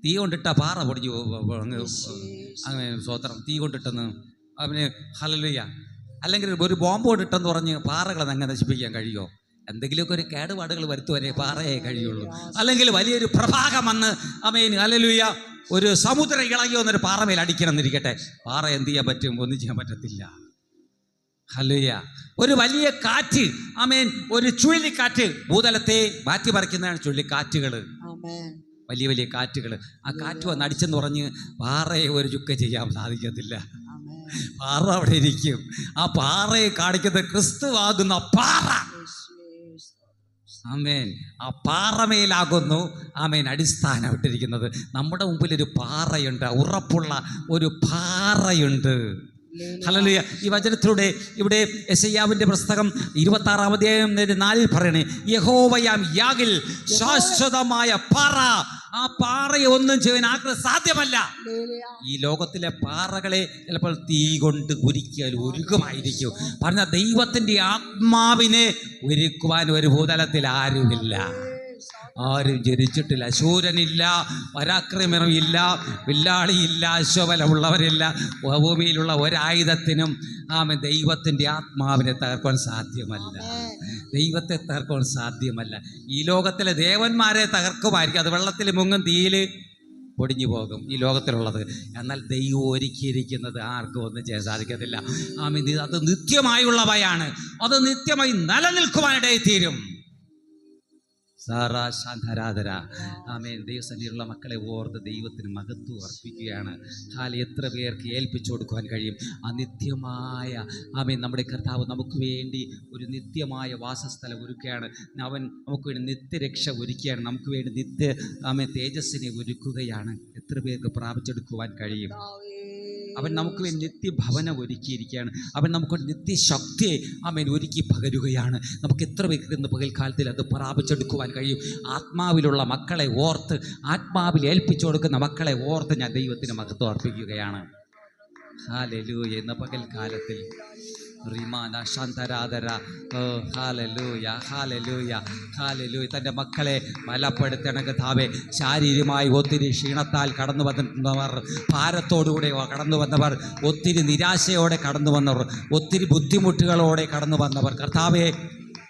തീ കൊണ്ടിട്ട പാറ പൊടിഞ്ഞു അങ്ങനെ സ്വോത്രം, തീ കൊണ്ടിട്ടെന്ന് അവന് ഹല്ലേലൂയ. അല്ലെങ്കിൽ ഒരു ബോംബ് കൊണ്ടിട്ടെന്ന് പറഞ്ഞ് പാറകളെ അങ്ങനെ നശിപ്പിക്കാൻ കഴിയുമോ? എന്തെങ്കിലുമൊക്കെ ഒരു കേടുപാടുകൾ വരുത്തുവാനേ പാറയെ കഴിയുള്ളൂ. അല്ലെങ്കിൽ വലിയൊരു പ്രഭാകം വന്ന് ആമേൻ ഹല്ലേലൂയ ഒരു സമുദ്രം ഇളകി വന്നൊരു പാറമേൽ അടിക്കണം എന്നിരിക്കട്ടെ, പാറ എന്ത് ചെയ്യാൻ പറ്റും? ഒന്നും ചെയ്യാൻ പറ്റത്തില്ല. ഹല്ലേലൂയ. ഒരു വലിയ കാറ്റ്, ആമേൻ, ഒരു ചുഴലിക്കാറ്റ് ഭൂതലത്തെ മാറ്റിമറിക്കുന്നതാണ് ചുഴലിക്കാറ്റുകൾ, വലിയ വലിയ കാറ്റുകൾ. ആ കാറ്റ് വന്ന് അടിച്ചെന്ന് പറഞ്ഞ് പാറയെ ഒരു ചുക്ക ചെയ്യാൻ സാധിക്കത്തില്ല. പാറ അവിടെ ഇരിക്കും. ആ പാറയെ കാണിക്കുന്ന ക്രിസ്തുവാകുന്ന പാറ. ആമേൻ. ആ പാറമേലാകുന്നു ആമേൻ അടിസ്ഥാനമിട്ടിരിക്കുന്നത്. നമ്മുടെ മുമ്പിൽ ഒരു പാറയുണ്ട്, ഉറപ്പുള്ള ഒരു പാറയുണ്ട്. ഹല്ലേലൂയ. ഈ വചനത്തിലൂടെ ഇവിടെ യെശയ്യാവിന്റെ പുസ്തകം 26:4 പറയണേ, യഹോവയാം യാഗിൽ ശാശ്വതമായ പാറ. ആ പാറയെ ഒന്നും ചെയ്യാൻ ആഗ്രഹം സാധ്യമല്ല. ഈ ലോകത്തിലെ പാറകളെ ചിലപ്പോൾ തീ കൊണ്ട് ഉരുക്കിയാൽ ഉരുക്കുമായിരിക്കും. പറഞ്ഞ ദൈവത്തിന്റെ ആത്മാവിനെ ഉരുക്കുവാൻ ഒരു ഭൂതലത്തിൽ ആരുമില്ല, ആരും ജനിച്ചിട്ടില്ല. ശൂരനില്ല, പരാക്രമമില്ല, വില്ലാളിയില്ല, അശ്വബലമുള്ളവരില്ല. ഭൂമിയിലുള്ള ഒരായുധത്തിനും ആമേൻ ദൈവത്തിൻ്റെ ആത്മാവിനെ തകർക്കാൻ സാധ്യമല്ല, ദൈവത്തെ തകർക്കാൻ സാധ്യമല്ല. ഈ ലോകത്തിലെ ദേവന്മാരെ തകർക്കുമായിരിക്കും, അത് വെള്ളത്തിൽ മുങ്ങും, തീയിൽ പൊടിഞ്ഞു പോകും ഈ ലോകത്തിലുള്ളത്. എന്നാൽ ദൈവം ഒരുക്കിയിരിക്കുന്നത് ആർക്കും ഒന്നും ചെയ്യാൻ സാധിക്കത്തില്ല. ആമേൻ. അത് നിത്യമായുള്ളവയാണ്, അത് നിത്യമായി നിലനിൽക്കുവാനിടയിൽ തീരും. സാറാ ശാന്തരാധര. ആമേൻ. ദൈവസന്നിധിയിലുള്ള മക്കളെ ഓർത്ത് ദൈവത്തിന് മഹത്വം അർപ്പിക്കുകയാണ്. എത്ര പേർക്ക് ഏൽപ്പിച്ചു കൊടുക്കുവാൻ കഴിയും ആ നിത്യമായ ആമേൻ. നമ്മുടെ കർത്താവ് നമുക്ക് വേണ്ടി ഒരു നിത്യമായ വാസസ്ഥലം ഒരുക്കുകയാണ്. അവൻ നമുക്ക് വേണ്ടി നിത്യരക്ഷ ഒരുക്കുകയാണ്. നമുക്ക് വേണ്ടി ആമേൻ തേജസ്സിനെ ഒരുക്കുകയാണ്. എത്ര പേർക്ക് പ്രാപിച്ചെടുക്കുവാൻ കഴിയും? അവൻ നമുക്ക് വേണ്ടി നിത്യഭവനം ഒരുക്കിയിരിക്കുകയാണ്. അവൻ നമുക്ക് നിത്യശക്തിയെ ആമേൻ ഒരുക്കി പകരുകയാണ്. നമുക്ക് എത്ര പേർക്ക് ഇന്ന് പകൽക്കാലത്തിൽ അത് പ്രാപിച്ചെടുക്കുവാൻ കഴിയും? ആത്മാവിലുള്ള മക്കളെ ഓർത്ത്, ആത്മാവിൽ ഏൽപ്പിച്ചു കൊടുക്കുന്ന മക്കളെ ഓർത്ത് ഞാൻ ദൈവത്തിന് മഹത്വം അർപ്പിക്കുകയാണ്. ഹല്ലേലൂയ. എന്ന പകൽക്കാലത്തിൽ റിമാന ശാന്തരാധര. ഹല്ലേലൂയ, ഹല്ലേലൂയ, ഹല്ലേലൂയ. തൻ്റെ മക്കളെ ബലപ്പെടുത്തണ കർത്താവേ. ശാരീരികമായി ഒത്തിരി ക്ഷീണത്താൽ കടന്നു വന്നവർ, ഭാരത്തോടുകൂടെ കടന്നു വന്നവർ, ഒത്തിരി നിരാശയോടെ കടന്നു വന്നവർ, ഒത്തിരി ബുദ്ധിമുട്ടുകളോടെ കടന്നു വന്നവർ, കർത്താവേ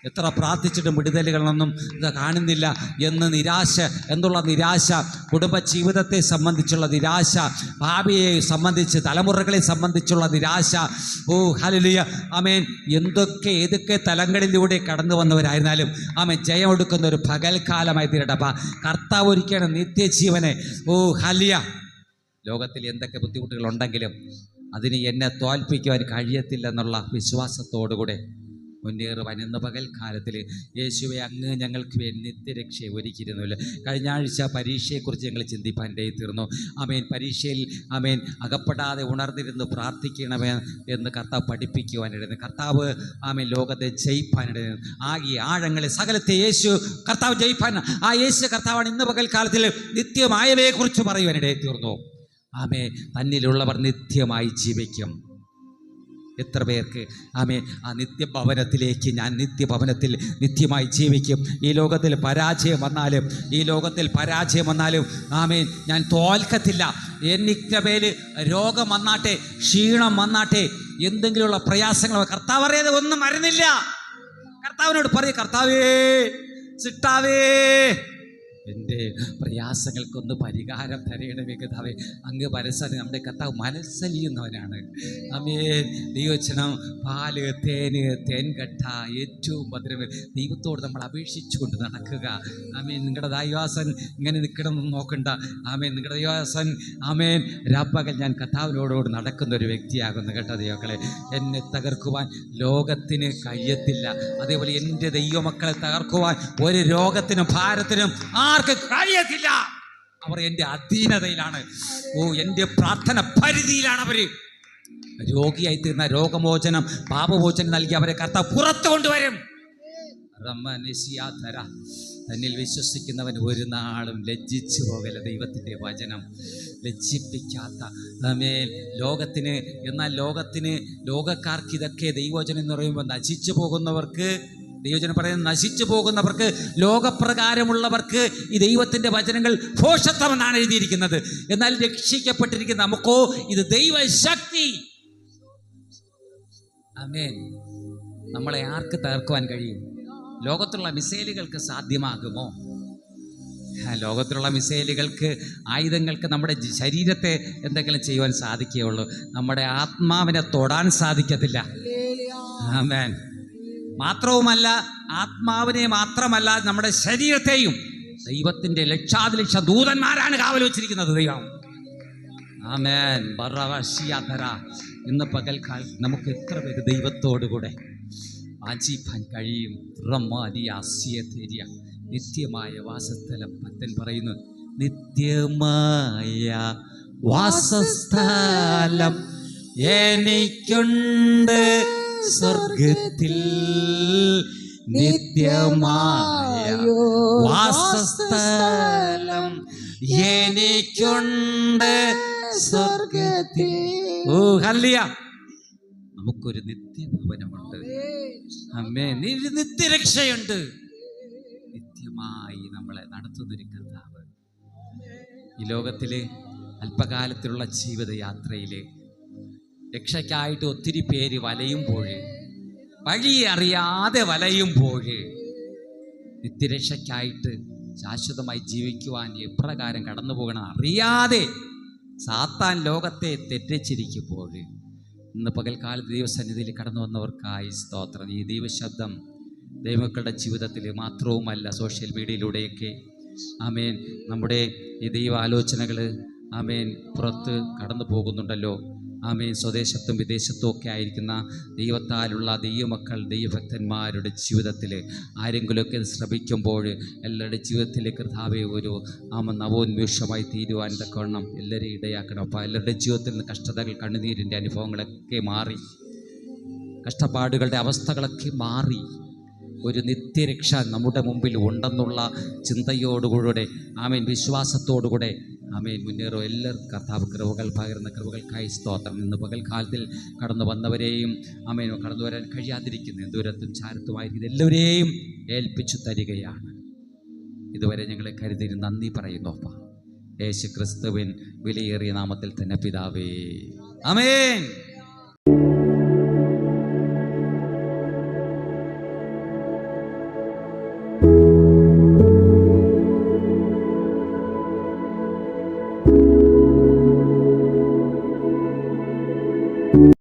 എത്ര പ്രാർത്ഥിച്ചിട്ടും വിടുതലുകളൊന്നും ഇത് കാണുന്നില്ല എന്ന് എന്നുള്ള നിരാശ, കുടുംബജീവിതത്തെ സംബന്ധിച്ചുള്ള നിരാശ, ഭാവിയെ സംബന്ധിച്ച്, തലമുറകളെ സംബന്ധിച്ചുള്ള നിരാശ. ഓ ഹല്ലേലൂയ. ആമേൻ. ഏതൊക്കെ തലങ്ങളിലൂടെ കടന്നു വന്നവരായിരുന്നാലും ആമേൻ ജയം എടുക്കുന്ന ഒരു പകൽക്കാലമായി തീരട്ടെ. കർത്താവ് ഒരുക്കിയാണ് നിത്യജീവനെ. ഓ ഹല്ലേലൂയ. ലോകത്തിൽ എന്തൊക്കെ ബുദ്ധിമുട്ടുകളുണ്ടെങ്കിലും അതിന് എന്നെ തോൽപ്പിക്കുവാൻ കഴിയത്തില്ലെന്നുള്ള വിശ്വാസത്തോടുകൂടെ മുന്നേറുവാൻ ഇന്ന് പകൽക്കാലത്തിൽ യേശുവെ അങ്ങ് ഞങ്ങൾക്ക് വേണ്ടി നിത്യരക്ഷ ഒരുക്കിയിരുന്നല്ലോ. കഴിഞ്ഞ ആഴ്ച പരീക്ഷയെക്കുറിച്ച് ഞങ്ങൾ ചിന്തിപ്പാൻ തീർന്നു. ആമേൻ. പരീക്ഷയിൽ ആമേൻ അകപ്പെടാതെ ഉണർന്നിരുന്ന് പ്രാർത്ഥിക്കണമേ എന്ന് കർത്താവ് പഠിപ്പിക്കുവാനിടുന്നു. കർത്താവ് ആമേൻ ലോകത്തെ ജയിപ്പാനിടുന്നു. ആകെ ആഴങ്ങളെ സകലത്തെ കർത്താവ് ജയിപ്പാൻ ആ യേശു കർത്താവാണ് ഇന്ന് പകൽക്കാലത്തിൽ നിത്യമായവയെക്കുറിച്ച് പറയുവാനിടയിൽ തീർന്നു. ആമേൻ. തന്നിലുള്ളവർ നിത്യമായി ജീവിക്കും. എത്ര പേർക്ക് ആമേൻ ആ നിത്യഭവനത്തിലേക്ക്, ഞാൻ നിത്യഭവനത്തിൽ നിത്യമായി ജീവിക്കും. ഈ ലോകത്തിൽ പരാജയം വന്നാലും ആമേൻ ഞാൻ തോൽക്കത്തില്ല. എനിക്ക് മേൽ രോഗം വന്നാട്ടെ, ക്ഷീണം വന്നാട്ടെ, എന്തെങ്കിലുമുള്ള പ്രയാസങ്ങൾ കർത്താവ് അറിയാതെ ഒന്നും മരുന്നില്ല. കർത്താവിനോട് പറയും, കർത്താവേ, സിട്ടാവേ, എൻ്റെ പ്രയാസങ്ങൾക്കൊന്ന് പരിഹാരം തരയണമേ കർത്താവേ. അങ്ങ് മനസ്സറി നമ്മുടെ കർത്താവ് മനസ്സലിയുന്നവനാണ്. ആമേൻ. ദൈവവചനം പാല്, തേൻകട്ട ഏറ്റവും മധുരം. ദൈവത്തോട് നമ്മൾ അപേക്ഷിച്ചുകൊണ്ട് നടക്കുക. ആമേൻ. നിങ്ങളുടെ ദൈവാസൻ ഇങ്ങനെ നിൽക്കണമെന്ന് നോക്കണ്ട. ആമേൻ. നിങ്ങളുടെ ദൈവാസൻ ആമേൻ രാപ്പകൽ ഞാൻ കർത്താവിനോട് നടക്കുന്ന ഒരു വ്യക്തിയാകുന്നു കേട്ടോ ദൈവമക്കളെ. എന്നെ തകർക്കുവാൻ ലോകത്തിന് കഴിയത്തില്ല. അതേപോലെ എൻ്റെ ദൈവമക്കളെ തകർക്കുവാൻ ഒരു രോഗത്തിനും ഭാരത്തിനും ആർക്ക് കഴിയത്തില്ല. അവർ എൻ്റെ അധീനതയിലാണ്. എൻ്റെ പ്രാർത്ഥന പരിധിയിലാണ്. അവര് രോഗിയായി തീർന്ന രോഗമോചനം, പാപമോചനം നൽകി അവരെ കർത്താവ് പുറത്തു കൊണ്ടുവരും. തന്നിൽ വിശ്വസിക്കുന്നവൻ ഒരു നാളും ലജ്ജിച്ചു പോകല. ദൈവത്തിൻ്റെ വചനം ലജ്ജിപ്പിക്കാത്ത ആമേൻ. ലോകക്കാർക്ക് ഇതൊക്കെ ദൈവവചനം എന്ന് പറയുമ്പോൾ നശിച്ചു പോകുന്നവർക്ക്, ദൈവവചനം പറയുന്നത് നശിച്ചു പോകുന്നവർക്ക്, ലോകപ്രകാരമുള്ളവർക്ക് ഈ ദൈവത്തിൻ്റെ വചനങ്ങൾ ഭോഷത്വമെന്നാണ് എഴുതിയിരിക്കുന്നത്. എന്നാൽ രക്ഷിക്കപ്പെട്ടിരിക്കുന്ന നമുക്കോ ഇത് ദൈവശക്തി. ആമേൻ. നമ്മളെ ആർക്ക് തകർക്കുവാൻ കഴിയും? ലോകത്തുള്ള മിസൈലുകൾക്ക് സാധ്യമാകുമോ? ലോകത്തിലുള്ള മിസൈലുകൾക്ക്, ആയുധങ്ങൾക്ക് നമ്മുടെ ശരീരത്തെ എന്തെങ്കിലും ചെയ്യുവാൻ സാധിക്കുകയുള്ളൂ. നമ്മുടെ ആത്മാവിനെ തൊടാൻ സാധിക്കത്തില്ല. ആമേൻ. മാത്രവുമല്ല, ആത്മാവിനെ മാത്രമല്ല നമ്മുടെ ശരീരത്തെയും ദൈവത്തിൻ്റെ ലക്ഷാതിലക്ഷ ദൂതന്മാരാണ് കാവൽ വെച്ചിരിക്കുന്നത് ദൈവം. ആമേൻ. ഇന്ന് പകൽക്കാലത്ത് നമുക്ക് എത്ര പേര് ദൈവത്തോടുകൂടെ വാഞ്ചിപ്പാൻ കഴിയും? നിത്യമായ വാസസ്ഥലം. ഭക്തൻ പറയുന്നു, നിത്യമായ വാസസ്ഥലം എനിക്കുണ്ട് സ്വർഗത്തിൽ, നിത്യമായ വാസസ്ഥലം എനിക്കുണ്ട് സ്വർഗത്തിൽ. ഓ ഹല്ലേലൂയ. നമുക്കൊരു നിത്യഭവനമുണ്ട്. ആമേൻ. നിത്യരക്ഷയുണ്ട്. നിത്യമായി നമ്മളെ നടത്തുന്നൊരു കർത്താവ്. ഈ ലോകത്തിലെ അല്പകാലത്തിലുള്ള ജീവിതയാത്രയിൽ രക്ഷയ്ക്കായിട്ട് ഒത്തിരി പേര് വലയുമ്പോൾ, വഴി അറിയാതെ വലയുമ്പോൾ, നിത്യരക്ഷയ്ക്കായിട്ട് ശാശ്വതമായി ജീവിക്കുവാൻ എപ്രകാരം കടന്നു പോകണം അറിയാതെ സാത്താൻ ലോകത്തെ തെറ്റിച്ചിരിക്കുമ്പോൾ, ഇന്ന് പകൽക്കാലത്ത് ദൈവസന്നിധിയിൽ കടന്നു വന്നവർക്കായി സ്തോത്രം. ഈ ദൈവശബ്ദം ദൈവമക്കളുടെ ജീവിതത്തിൽ മാത്രവുമല്ല സോഷ്യൽ മീഡിയയിലൂടെയൊക്കെ ആമേൻ നമ്മുടെ ഈ ദൈവാലോചനകൾ ആമേൻ പുറത്ത് കടന്നു പോകുന്നുണ്ടല്ലോ. ആമേൻ സ്വദേശത്തും വിദേശത്തും ഒക്കെ ആയിരിക്കുന്ന ദൈവത്താലുള്ള ദൈവമക്കൾ ദൈവഭക്തന്മാരുടെ ജീവിതത്തിൽ ആരെങ്കിലുമൊക്കെ ശ്രമിക്കുമ്പോൾ എല്ലാവരുടെ ജീവിതത്തിൽ കർത്താവെ ഒരു നവോന്മേഷമായി തീരുവാൻ തക്കവണ്ണം എല്ലാവരെയും ഇടയാക്കണം. അപ്പോൾ എല്ലാവരുടെ ജീവിതത്തിൽ നിന്ന് കഷ്ടതകൾ, കണ്ണുനീരിൻ്റെ അനുഭവങ്ങളൊക്കെ മാറി, കഷ്ടപ്പാടുകളുടെ അവസ്ഥകളൊക്കെ മാറി ഒരു നിത്യരക്ഷ നമ്മുടെ മുമ്പിൽ ഉണ്ടെന്നുള്ള ചിന്തയോടുകൂടെ ആമേൻ വിശ്വാസത്തോടുകൂടെ ആമേൻ മുന്നേറും. എല്ലാവർക്കും കർത്താവ് കൃപകൾ പകരുന്ന കൃപകൾക്കായി സ്തോത്രം. ഇന്ന് പകൽക്കാലത്തിൽ കടന്നു വന്നവരെയും ആമേൻ കടന്നു വരാൻ കഴിയാതിരിക്കുന്ന ദൂരത്തും ചാരത്തുമായിരിക്കുന്ന എല്ലാവരെയും ഏൽപ്പിച്ചു തരികയാണ്. ഇതുവരെ ഞങ്ങളെ കരുതി നന്ദി പറയുന്നു അപ്പ. യേശു ക്രിസ്തുവിൻ വിലയേറിയ നാമത്തിൽ തന്നെ പിതാവേ, ആമേൻ.